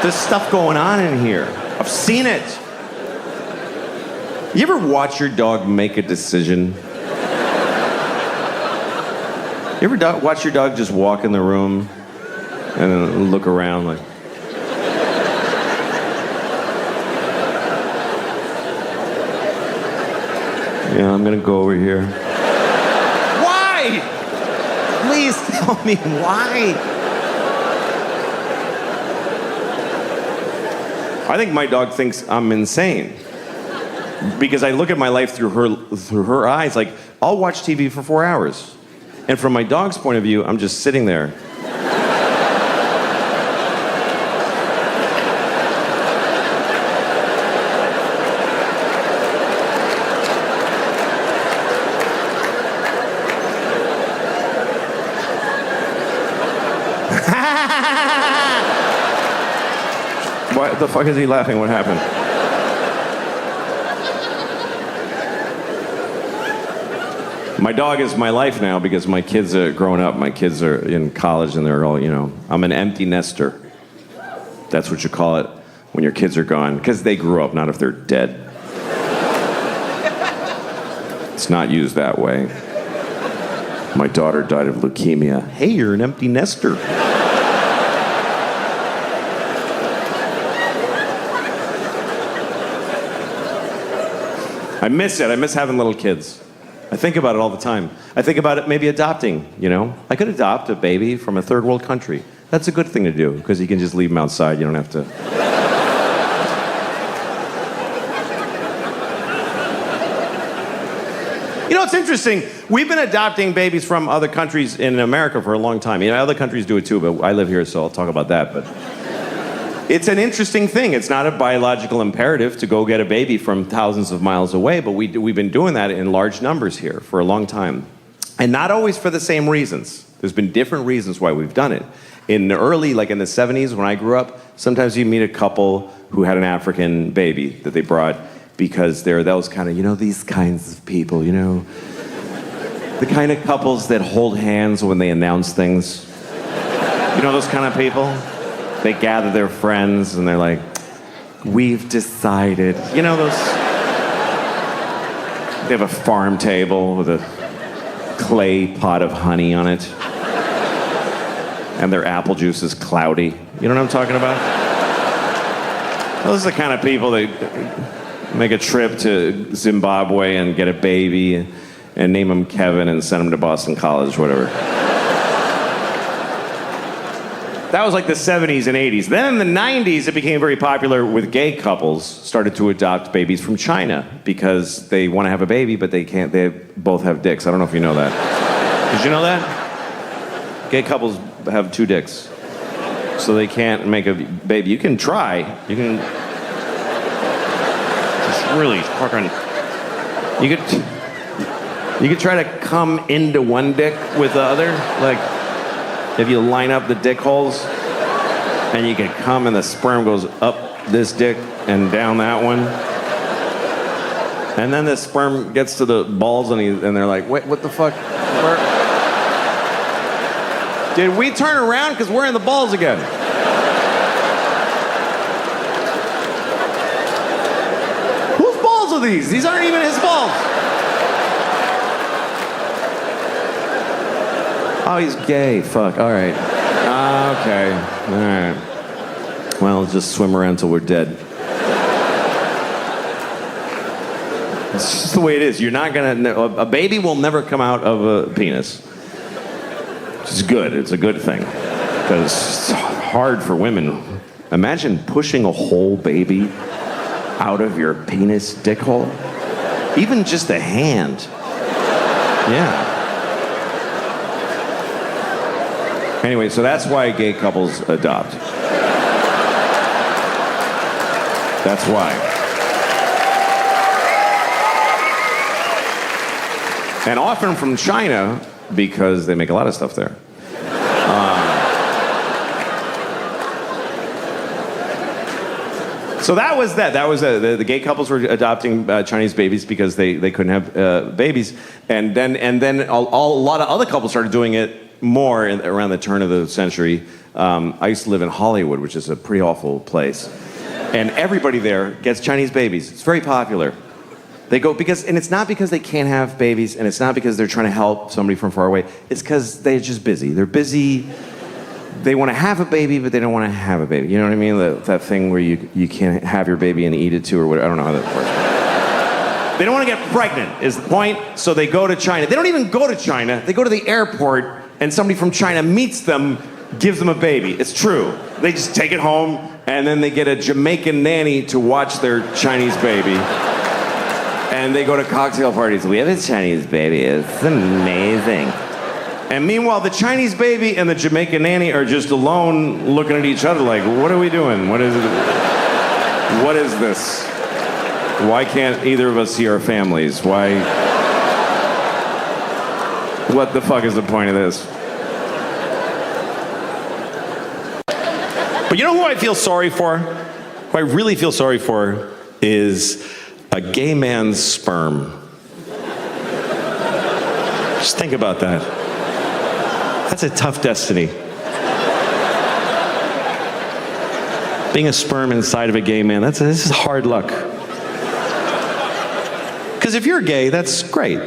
There's stuff going on in here. I've seen it. You ever watch your dog make a decision? You ever watch your dog just walk in the room and then look around like, yeah, I'm gonna go over here. Why? Please tell me why. I think my dog thinks I'm insane. Because I look at my life through her eyes. Like, I'll watch TV for 4 hours. And from my dog's point of view, I'm just sitting there. Why the fuck is he laughing? What happened? My dog is my life now because my kids are growing up. My kids are in college and they're all, I'm an empty nester. That's what you call it when your kids are gone. Because they grew up, not if they're dead. It's not used that way. My daughter died of leukemia. Hey, you're an empty nester. I miss it. I miss having little kids. I think about it all the time. I think about it maybe adopting, I could adopt a baby from a third world country. That's a good thing to do, because you can just leave them outside. You don't have to... It's interesting. We've been adopting babies from other countries in America for a long time. Other countries do it too, but I live here, so I'll talk about that. But it's an interesting thing. It's not a biological imperative to go get a baby from thousands of miles away, but we've been doing that in large numbers here for a long time. And not always for the same reasons. There's been different reasons why we've done it. In the early, like in the 70s when I grew up, sometimes you'd meet a couple who had an African baby that they brought because they're those kind of, these kinds of people, the kind of couples that hold hands when they announce things. Those kind of people? They gather their friends and they're like, we've decided. Those... They have a farm table with a clay pot of honey on it. And their apple juice is cloudy. You know what I'm talking about? Those are the kind of people that make a trip to Zimbabwe and get a baby and name him Kevin and send him to Boston College, whatever. That was like the 70s and 80s. Then in the 90s, it became very popular with gay couples started to adopt babies from China because they want to have a baby, but they can't. They both have dicks. I don't know if you know that. Did you know that? Gay couples have 2 dicks. So they can't make a baby. You can try. You can just really fucking... You could try to come into one dick with the other. Like, if you line up the dick holes, and you can come and the sperm goes up this dick and down that one. And then the sperm gets to the balls and they're like, wait, what the fuck? Did we turn around? Because we're in the balls again. Whose balls are these? These aren't even his balls. Oh, he's gay. Fuck. All right. Okay. All right. Well, just swim around till we're dead. It's just the way it is. You're not gonna... A baby will never come out of a penis. It's good. It's a good thing. Because it's hard for women. Imagine pushing a whole baby out of your penis dick hole. Even just a hand. Yeah. Anyway, so that's why gay couples adopt. That's why. And often from China, because they make a lot of stuff there. So that was that. That was the gay couples were adopting Chinese babies because they couldn't have babies, and then a lot of other couples started doing it more around the turn of the century. I used to live in Hollywood, which is a pretty awful place, and everybody there gets Chinese babies. It's very popular. They go and it's not because they can't have babies, and it's not because they're trying to help somebody from far away. It's because they're just busy. They're busy. They want to have a baby, but they don't want to have a baby. You know what I mean? That thing where you can't have your baby and eat it too, or whatever. I don't know how that works. They don't want to get pregnant, is the point. So they go to China. They don't even go to China. They go to the airport, and somebody from China meets them, gives them a baby. It's true. They just take it home, and then they get a Jamaican nanny to watch their Chinese baby. And they go to cocktail parties. We have a Chinese baby. It's amazing. And meanwhile, the Chinese baby and the Jamaican nanny are just alone looking at each other like, what are we doing? What is it? What is this? Why can't either of us see our families? Why? What the fuck is the point of this? But you know who I feel sorry for? Who I really feel sorry for is a gay man's sperm. Just think about that. That's a tough destiny. Being a sperm inside of a gay man, this is hard luck. Because if you're gay, that's great.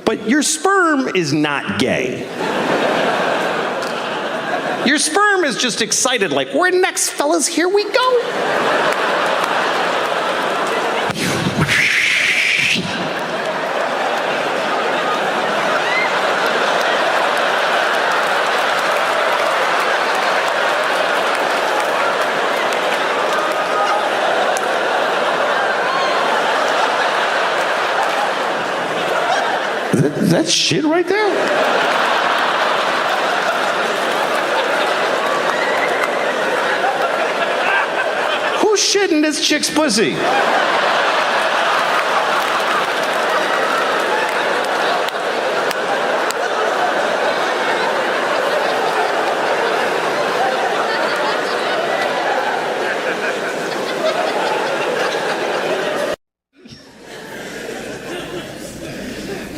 But your sperm is not gay. Your sperm is just excited, like, we're next, fellas, here we go. Is that shit right there? Who's shitting this chick's pussy?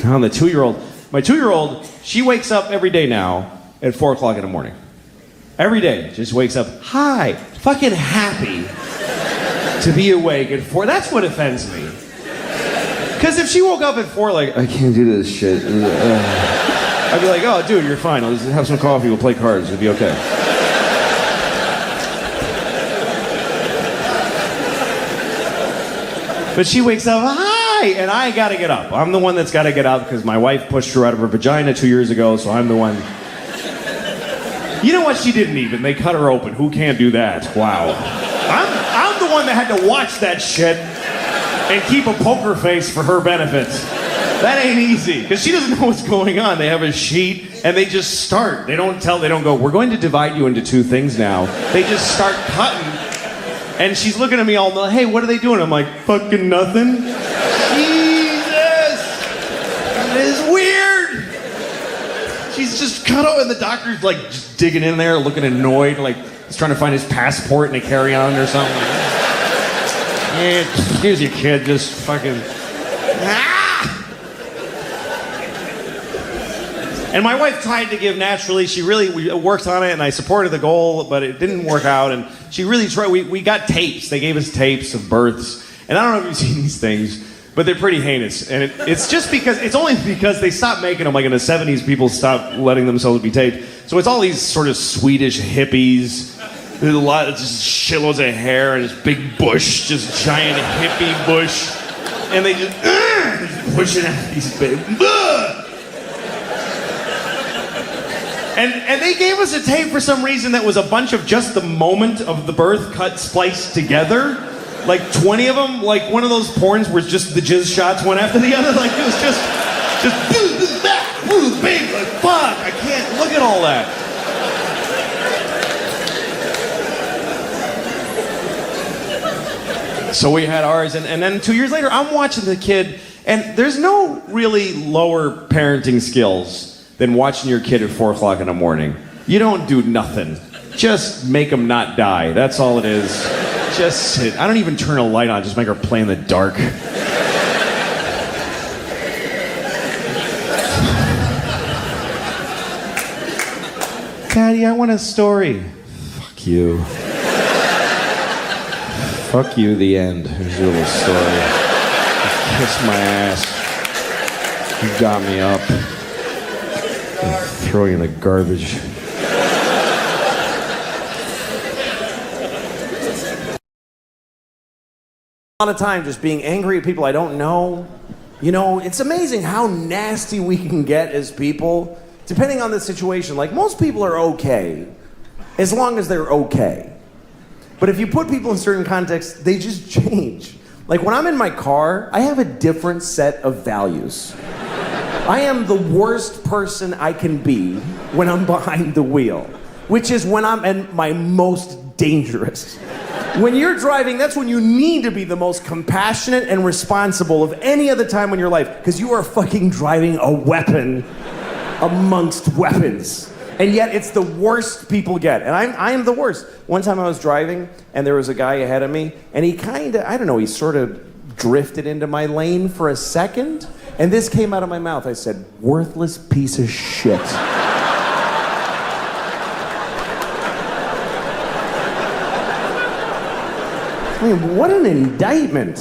On the 2-year-old, my 2-year-old, she wakes up every day now at 4 o'clock in the morning. Every day, just wakes up, hi, fucking happy to be awake at 4. That's what offends me. Because if she woke up at 4, like, I can't do this shit, I'd be like, oh, dude, you're fine. Let's have some coffee, we'll play cards, it'll be okay. But she wakes up, hi! And I gotta get up. I'm the one that's gotta get up because my wife pushed her out of her vagina 2 years ago, so I'm the one. You know what? She didn't even. They cut her open. Who can't do that? Wow. I'm the one that had to watch that shit and keep a poker face for her benefit. That ain't easy because she doesn't know what's going on. They have a sheet and they just start. They don't go, we're going to divide you into 2 things now. They just start cutting. And she's looking at me all, hey, what are they doing? I'm like, fucking nothing. Jesus! That is weird! She's just cut out, and the doctor's like just digging in there, looking annoyed, like he's trying to find his passport in a carry-on or something. Yeah, excuse you, kid, just fucking... And my wife tried to give naturally. She really worked on it, and I supported the goal, but it didn't work out. And she really tried. We got tapes. They gave us tapes of births. And I don't know if you've seen these things, but they're pretty heinous. And it's just because, it's only because they stopped making them. Like in the 70s, people stopped letting themselves be taped. So it's all these sort of Swedish hippies. There's a lot of just shitloads of hair and this big bush, just giant hippie bush. And they just pushing out these big... And they gave us a tape for some reason that was a bunch of just the moment of the birth cut spliced together. Like 20 of them, like one of those porns where just the jizz shots one after the other. Like it was just big, like fuck, I can't look at all that. So we had ours, and then 2 years later, I'm watching the kid, and there's no really lower parenting skills than watching your kid at 4 o'clock in the morning. You don't do nothing. Just make them not die. That's all it is. Just sit. I don't even turn a light on. Just make her play in the dark. Daddy, I want a story. Fuck you. Fuck you, the end. Here's your little story. Kiss my ass. You got me up. Throwing in the garbage. A lot of time just being angry at people I don't know. You know, it's amazing how nasty we can get as people, depending on the situation. Like, most people are okay, as long as they're okay. But if you put people in certain contexts, they just change. Like, when I'm in my car, I have a different set of values. I am the worst person I can be when I'm behind the wheel, which is when I'm at my most dangerous. When you're driving, that's when you need to be the most compassionate and responsible of any other time in your life, because you are fucking driving a weapon amongst weapons. And yet it's the worst people get. And I am the worst. One time I was driving, and there was a guy ahead of me, and he kind of, I don't know, he sort of drifted into my lane for a second. And this came out of my mouth. I said, worthless piece of shit. I mean, what an indictment.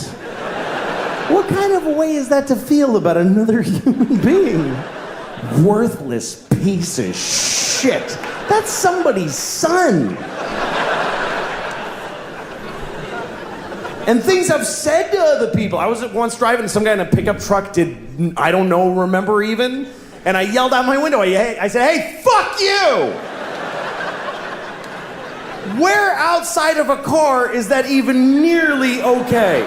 What kind of a way is that to feel about another human being? Worthless piece of shit. That's somebody's son. And things I've said to other people. I was once driving some guy in a pickup truck, remember even? And I yelled out my window. I said, hey, fuck you! Where outside of a car is that even nearly okay?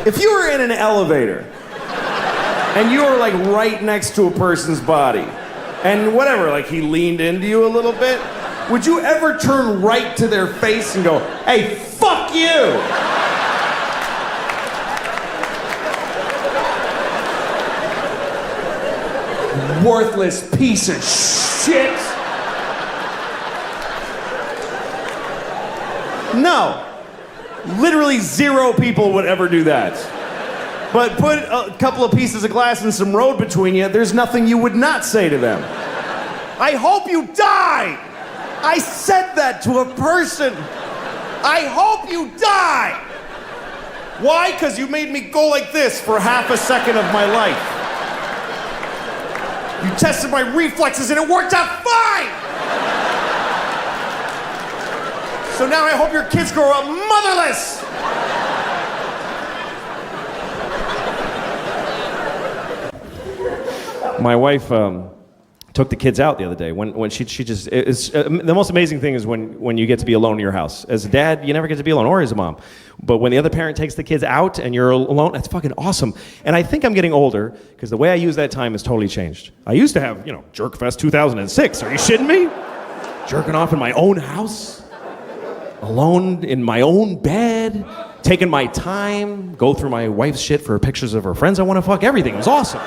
If you were in an elevator and you were like right next to a person's body and whatever, like he leaned into you a little bit, would you ever turn right to their face and go, hey, fuck you? Worthless piece of shit. No. Literally 0 people would ever do that. But put a couple of pieces of glass and some road between you, there's nothing you would not say to them. I hope you die! I said that to a person. I hope you die! Why? Because you made me go like this for half a second of my life. You tested my reflexes and it worked out fine! So now I hope your kids grow up motherless! My wife took the kids out the other day. When she just, the most amazing thing is when you get to be alone in your house. As a dad, you never get to be alone, or as a mom. But when the other parent takes the kids out and you're alone, that's fucking awesome. And I think I'm getting older because the way I use that time has totally changed. I used to have, Jerkfest 2006. Are you shitting me? Jerking off in my own house, alone in my own bed, taking my time, go through my wife's shit for pictures of her friends I want to fuck, everything. It was awesome.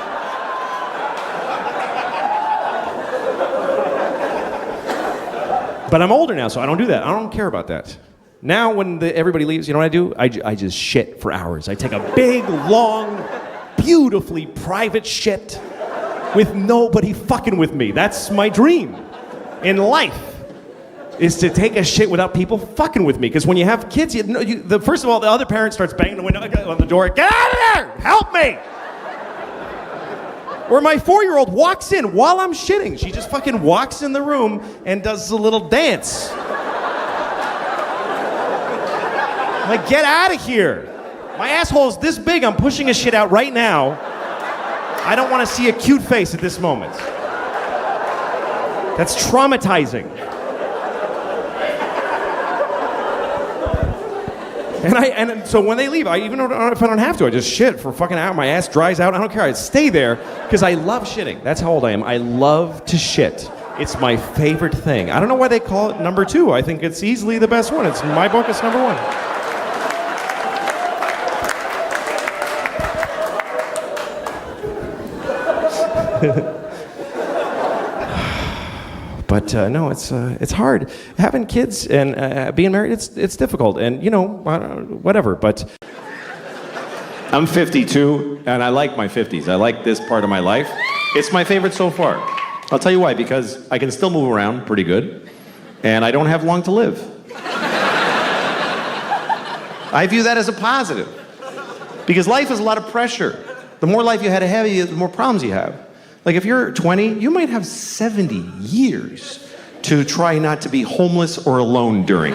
But I'm older now, so I don't do that. I don't care about that. Now, when everybody leaves, you know what I do? I just shit for hours. I take a big, long, beautifully private shit with nobody fucking with me. That's my dream in life, is to take a shit without people fucking with me. Because when you have kids, first of all, the other parent starts banging the window on the door. Get out of there! Help me! Or my 4-year-old walks in while I'm shitting. She just fucking walks in the room and does a little dance. Like, get out of here. My asshole is this big, I'm pushing a shit out right now. I don't want to see a cute face at this moment. That's traumatizing. And so when they leave, even if I don't have to, I just shit for a fucking hour. My ass dries out. I don't care. I stay there because I love shitting. That's how old I am. I love to shit. It's my favorite thing. I don't know why they call it number 2. I think it's easily the best one. It's in my book. It's number 1. But no, it's hard. Having kids and being married, it's difficult. And, whatever, but... I'm 52, and I like my 50s. I like this part of my life. It's my favorite so far. I'll tell you why, because I can still move around pretty good, and I don't have long to live. I view that as a positive, because life is a lot of pressure. The more life you had ahead of you, the more problems you have. Like if you're 20, you might have 70 years to try not to be homeless or alone during.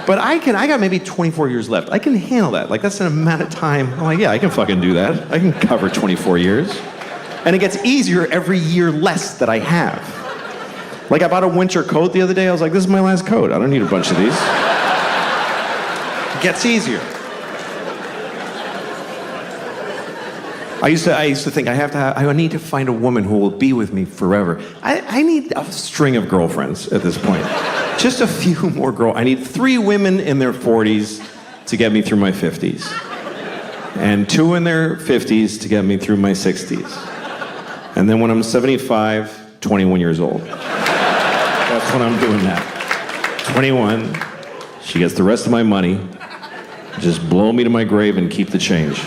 But I got maybe 24 years left. I can handle that. Like that's an amount of time. I'm like, yeah, I can fucking do that. I can cover 24 years. And it gets easier every year less that I have. Like I bought a winter coat the other day. I was like, this is my last coat. I don't need a bunch of these. It gets easier. I used to think I need to find a woman who will be with me forever. I need a string of girlfriends at this point. Just a few more I need 3 women in their 40s to get me through my 50s. And 2 in their 50s to get me through my 60s. And then when I'm 75, 21 years old. That's when I'm doing that. 21, she gets the rest of my money. Just blow me to my grave and keep the change.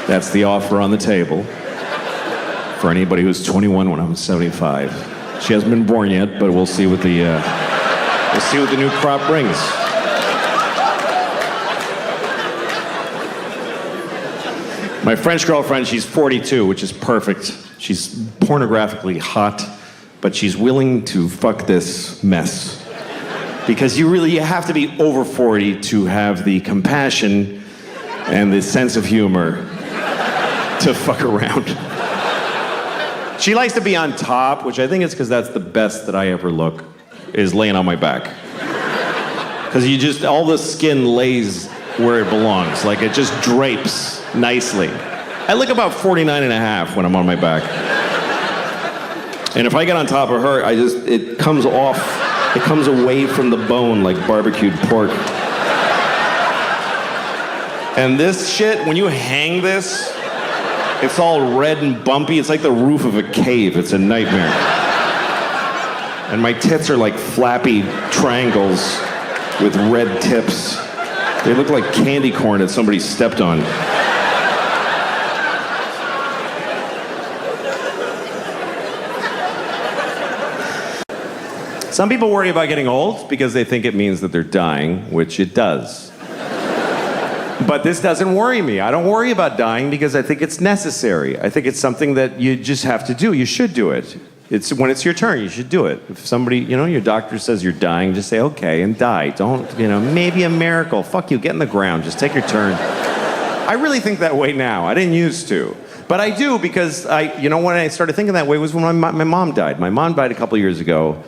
That's the offer on the table for anybody who's 21 when I'm 75. She hasn't been born yet, but we'll see what the new crop brings. My French girlfriend, she's 42, which is perfect. She's pornographically hot, but she's willing to fuck this mess. Because you have to be over 40 to have the compassion and the sense of humor to fuck around. She likes to be on top, which I think is because that's the best that I ever look, is laying on my back. Because all the skin lays where it belongs. Like it just drapes nicely. I look about 49 and a half when I'm on my back. And if I get on top of her, it comes off, it comes away from the bone like barbecued pork. And this shit, when you hang this, it's all red and bumpy. It's like the roof of a cave. It's a nightmare. And my tits are like flappy triangles with red tips. They look like candy corn that somebody stepped on. Some people worry about getting old because they think it means that they're dying, which it does. But this doesn't worry me. I don't worry about dying because I think it's necessary. I think it's something that you just have to do. You should do it. When it's your turn, you should do it. If somebody, your doctor says you're dying, just say, okay, and die. Don't, maybe a miracle. Fuck you, get in the ground. Just take your turn. I really think that way now. I didn't used to. But I do because when I started thinking that way was when my mom died. My mom died a couple years ago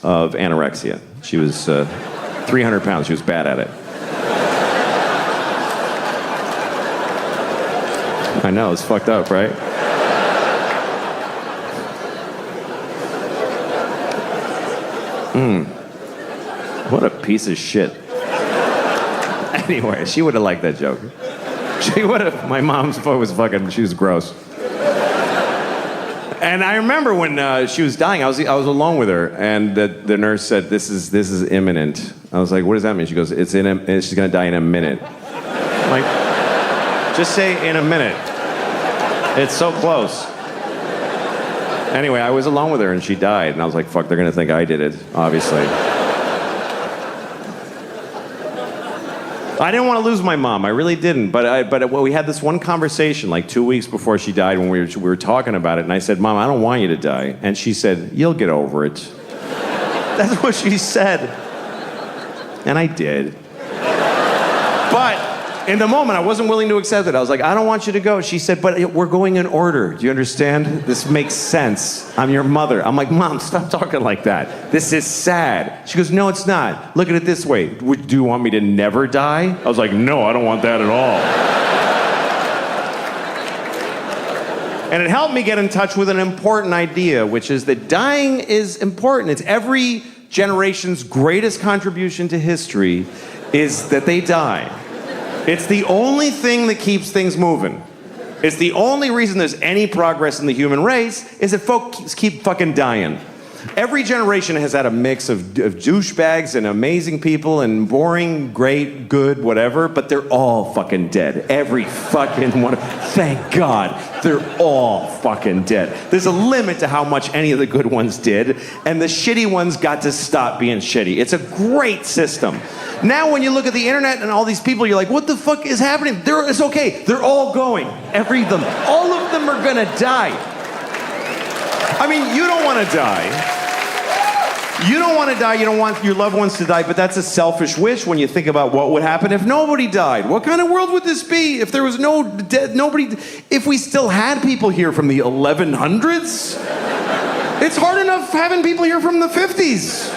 of anorexia. She was 300 pounds. She was bad at it. I know, it's fucked up, right? What a piece of shit. Anyway, she would have liked that joke. She would have. My mom's she was gross. And I remember when she was dying, I was alone with her, and the nurse said, this is imminent. I was like, what does that mean? She goes, she's gonna die in a minute. I'm like, just say in a minute. It's so close. Anyway, I was alone with her and she died, and I was like, fuck, they're gonna think I did it, obviously. I didn't want to lose my mom, I really didn't, but we had this one conversation like 2 weeks before she died when we were talking about it, and I said, Mom, I don't want you to die. And she said, you'll get over it. That's what she said. And I did. But in the moment, I wasn't willing to accept it. I was like, I don't want you to go. She said, but we're going in order. Do you understand? This makes sense. I'm your mother. I'm like, Mom, stop talking like that. This is sad. She goes, no, it's not. Look at it this way. Do you want me to never die? I was like, no, I don't want that at all. And it helped me get in touch with an important idea, which is that dying is important. It's every generation's greatest contribution to history is that they die. It's the only thing that keeps things moving. It's the only reason there's any progress in the human race is that folks keep fucking dying. Every generation has had a mix of douchebags and amazing people and boring, great, good, whatever, but they're all fucking dead. Every fucking one. Thank God, they're all fucking dead. There's a limit to how much any of the good ones did, and the shitty ones got to stop being shitty. It's a great system. Now when you look at the internet and all these people, you're like, what the fuck is happening? It's okay. They're all going. All of them are gonna die. I mean, you don't want to die. You don't want to die. You don't want your loved ones to die, but that's a selfish wish when you think about what would happen if nobody died. What kind of world would this be if there was nobody, if we still had people here from the 1100s? It's hard enough having people here from the 50s.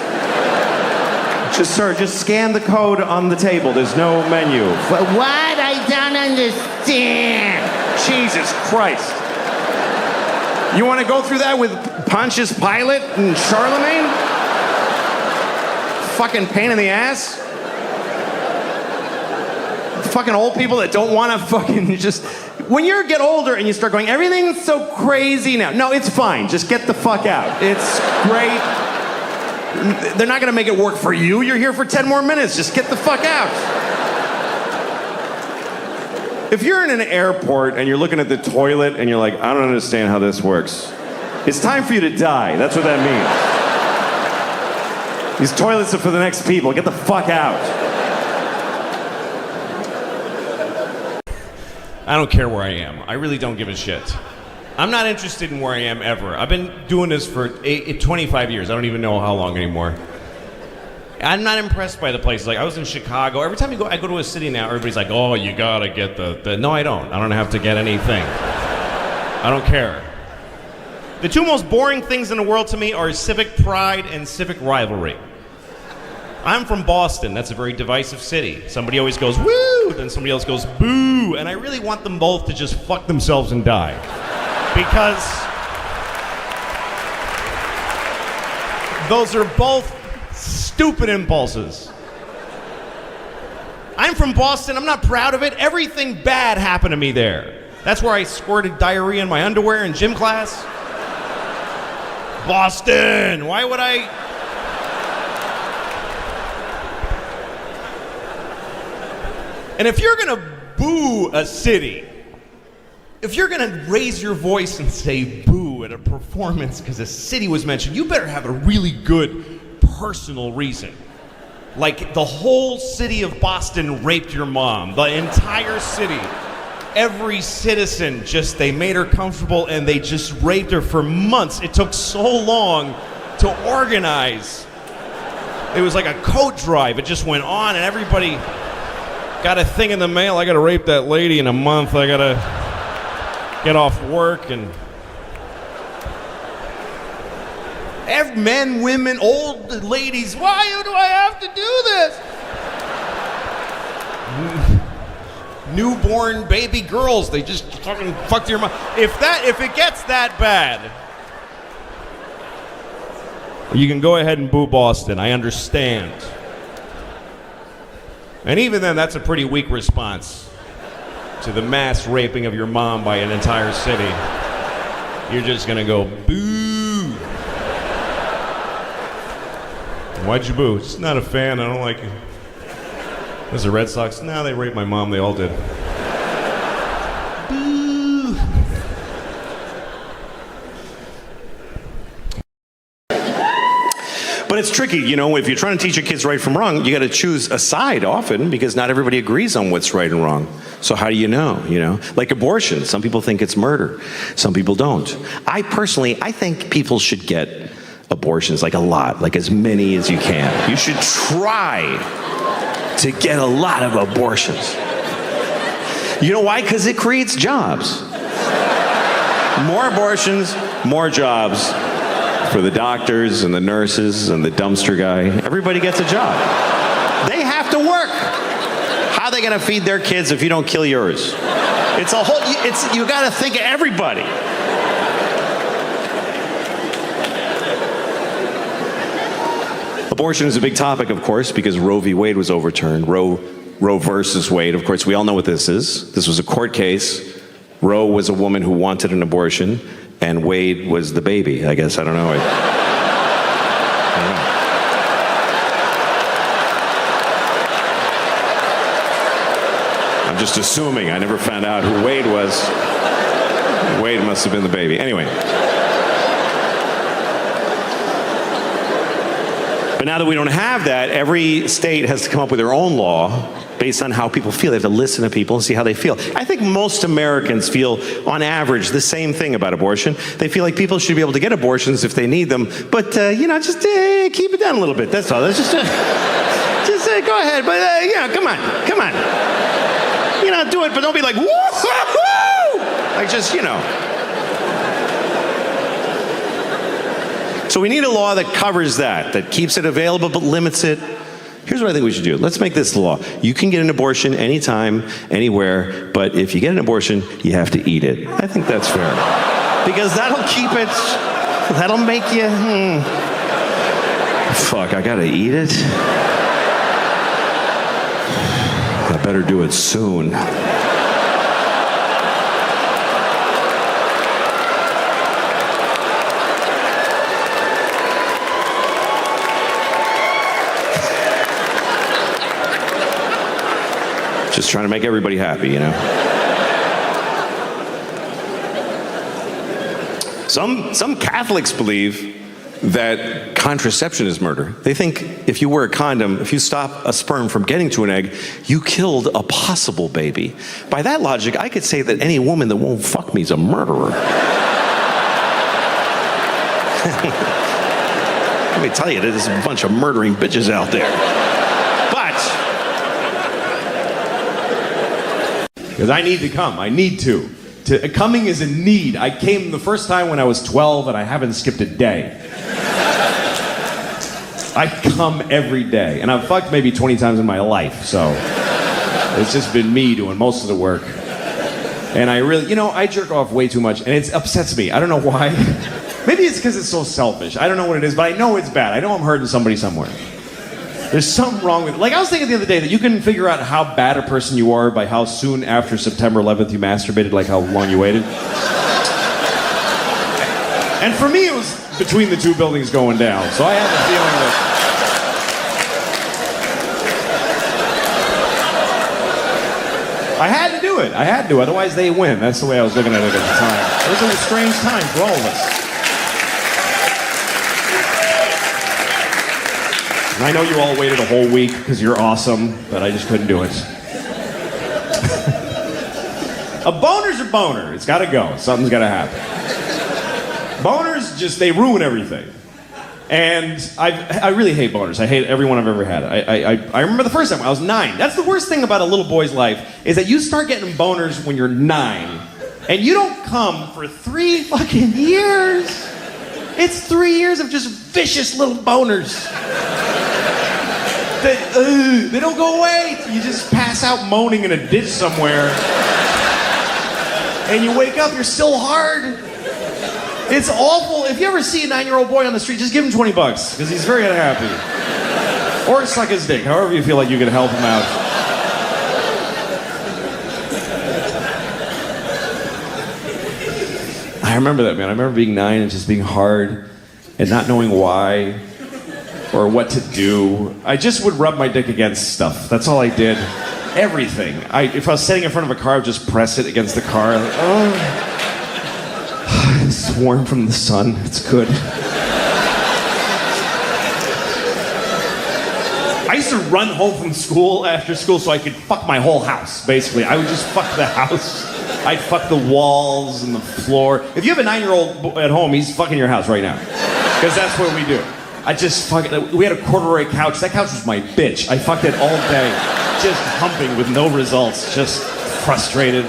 Just scan the code on the table. There's no menu. What? I don't understand. Jesus Christ. You want to go through that with Pontius Pilate and Charlemagne? Fucking pain in the ass. Fucking old people that don't want to fucking just... When you get older and you start going, everything's so crazy now. No, it's fine. Just get the fuck out. It's great. They're not gonna make it work for you. You're here for 10 more minutes. Just get the fuck out. If you're in an airport and you're looking at the toilet and you're like, I don't understand how this works, it's time for you to die. That's what that means. These toilets are for the next people. Get the fuck out. I don't care where I am. I really don't give a shit. I'm not interested in where I am ever. I've been doing this for 25 years. I don't even know how long anymore. I'm not impressed by the places. Like, I was in Chicago. Every time I go to a city now, everybody's like, oh, you gotta get the... No, I don't. I don't have to get anything. I don't care. The two most boring things in the world to me are civic pride and civic rivalry. I'm from Boston. That's a very divisive city. Somebody always goes, woo, then somebody else goes, boo. And I really want them both to just fuck themselves and die. Because those are both stupid impulses. I'm from Boston. I'm not proud of it. Everything bad happened to me there. That's where I squirted diarrhea in my underwear in gym class. Boston. Why would I? And if you're gonna boo a city, if you're gonna raise your voice and say boo at a performance because a city was mentioned, you better have a really good personal reason. Like, the whole city of Boston raped your mom. The entire city. Every citizen they made her comfortable and they just raped her for months. It took so long to organize. It was like a coat drive. It just went on and everybody got a thing in the mail. I gotta rape that lady in a month. I gotta get off work and... Men, women, old ladies, why do I have to do this? Newborn baby girls, they just fucking fucked your mom. If it gets that bad, you can go ahead and boo Boston. I understand. And even then, that's a pretty weak response to the mass raping of your mom by an entire city. You're just gonna go boo. Why'd you boo? Just not a fan. I don't like it. There's the Red Sox. No, they raped my mom. They all did. Boo. But it's tricky, you know, if you're trying to teach your kids right from wrong, you got to choose a side often because not everybody agrees on what's right and wrong. So how do you know, Like abortion, some people think it's murder. Some people don't. I think people should get abortions, like a lot, like as many as you can. You should try to get a lot of abortions. You know why? Because it creates jobs. More abortions, more jobs for the doctors and the nurses and the dumpster guy. Everybody gets a job. They have to work. How are they going to feed their kids if you don't kill yours? You got to think of everybody. Abortion is a big topic, of course, because Roe v. Wade was overturned. Roe versus Wade. Of course, we all know what this is. This was a court case. Roe was a woman who wanted an abortion, and Wade was the baby, I guess. I don't know. I'm just assuming. I never found out who Wade was. Wade must have been the baby. Anyway. But now that we don't have that, every state has to come up with their own law based on how people feel. They have to listen to people and see how they feel. I think most Americans feel, on average, the same thing about abortion. They feel like people should be able to get abortions if they need them, but, just keep it down a little bit. That's all. That's just go ahead, but, come on. Do it, but don't be like, woo-hoo-hoo! Like, So we need a law that covers that keeps it available but limits it. Here's what I think we should do. Let's make this the law. You can get an abortion anytime, anywhere, but if you get an abortion, you have to eat it. I think that's fair. Because that'll make you, fuck, I gotta eat it? I better do it soon. Just trying to make everybody happy, you know? Some Catholics believe that contraception is murder. They think if you wear a condom, if you stop a sperm from getting to an egg, you killed a possible baby. By that logic, I could say that any woman that won't fuck me is a murderer. Let me tell you, there's a bunch of murdering bitches out there. But because I need to come. I need to. Coming is a need. I came the first time when I was 12 and I haven't skipped a day. I come every day. And I've fucked maybe 20 times in my life, so it's just been me doing most of the work. And I really, I jerk off way too much and it upsets me. I don't know why. Maybe it's because it's so selfish. I don't know what it is, but I know it's bad. I know I'm hurting somebody somewhere. There's something wrong with it. Like, I was thinking the other day that you can figure out how bad a person you are by how soon after September 11th you masturbated, like how long you waited. And for me, it was between the two buildings going down. So I have a feeling that I had to do it. I had to, otherwise they win. That's the way I was looking at it at the time. It was a strange time for all of us. And I know you all waited a whole week because you're awesome, but I just couldn't do it. A boner's a boner. It's got to go. Something's got to happen. Boners they ruin everything. And I really hate boners. I hate every one I've ever had. I remember the first time, I was 9. That's the worst thing about a little boy's life, is that you start getting boners when you're 9, and you don't come for 3 fucking years. It's 3 years of just vicious little boners. They don't go away. You just pass out moaning in a ditch somewhere. And you wake up, you're still hard. It's awful. If you ever see a 9-year-old boy on the street, just give him $20, because he's very unhappy. Or suck his dick, however you feel like you can help him out. I remember that, man. I remember being 9 and just being hard and not knowing why or what to do. I just would rub my dick against stuff. That's all I did. Everything. If I was sitting in front of a car, I would just press it against the car. Like, oh, it's warm from the sun. It's good. I used to run home from school after school so I could fuck my whole house, basically. I would just fuck the house. I'd fuck the walls and the floor. If you have a 9-year-old at home, he's fucking your house right now. Because that's what we do. We had a corduroy couch. That couch was my bitch. I fucked it all day. Just humping with no results. Just frustrated.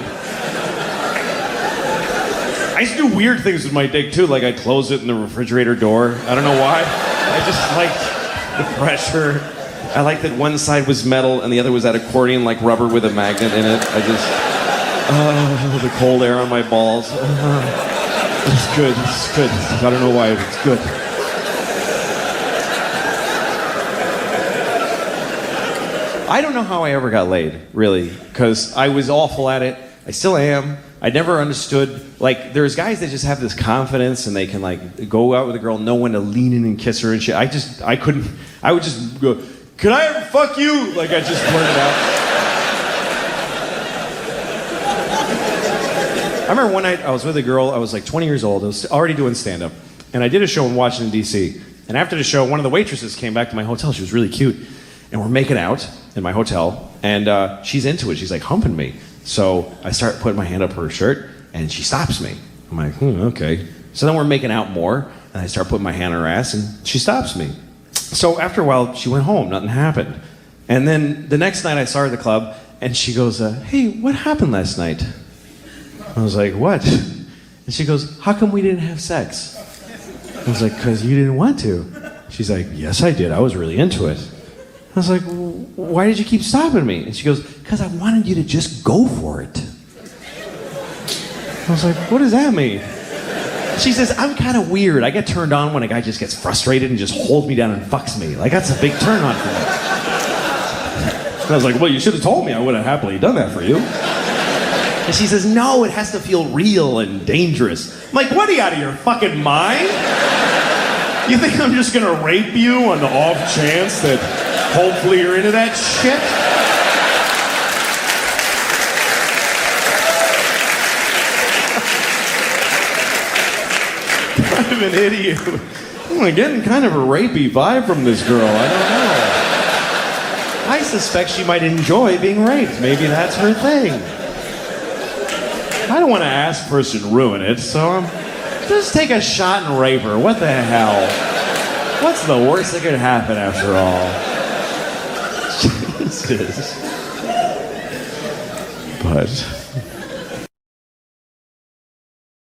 I used to do weird things with my dick too. Like I'd close it in the refrigerator door. I don't know why. I just liked the pressure. I liked that one side was metal and the other was that accordion like rubber with a magnet in it. The cold air on my balls. It's good. It's good. I don't know why. It's good. I don't know how I ever got laid, really, because I was awful at it. I still am. I never understood, like, there's guys that just have this confidence and they can, like, go out with a girl, know when to lean in and kiss her and shit. I couldn't, I would just go, "Could I ever fuck you?" Like, I just blurted out. I remember one night I was with a girl, I was like 20 years old, I was already doing stand-up, and I did a show in Washington, D.C., and after the show, one of the waitresses came back to my hotel. She was really cute, and we're making out in my hotel, and she's into it. She's like humping me. So I start putting my hand up her shirt, and she stops me. I'm like, okay. So then we're making out more, and I start putting my hand on her ass, and she stops me. So after a while, she went home. Nothing happened. And then the next night, I saw her at the club, and she goes, "Hey, what happened last night?" I was like, "What?" And she goes, "How come we didn't have sex?" I was like, "'Cause you didn't want to." She's like, "Yes, I did. I was really into it." I was like, "Why did you keep stopping me?" And she goes, "'Cause I wanted you to just go for it." I was like, "What does that mean?" She says, "I'm kind of weird. I get turned on when a guy just gets frustrated and just holds me down and fucks me. Like, that's a big turn on for me." And I was like, "Well, you should have told me. I would have happily done that for you." And she says, "No, it has to feel real and dangerous." I'm like, "What, are you out of your fucking mind? You think I'm just gonna rape you on the off chance that hopefully you're into that shit?" kind of an idiot. I'm getting kind of a rapey vibe from this girl. I don't know. I suspect she might enjoy being raped. Maybe that's her thing. I don't want to ask first and ruin it, so just take a shot and rape her. What the hell? What's the worst that could happen after all? Jesus. But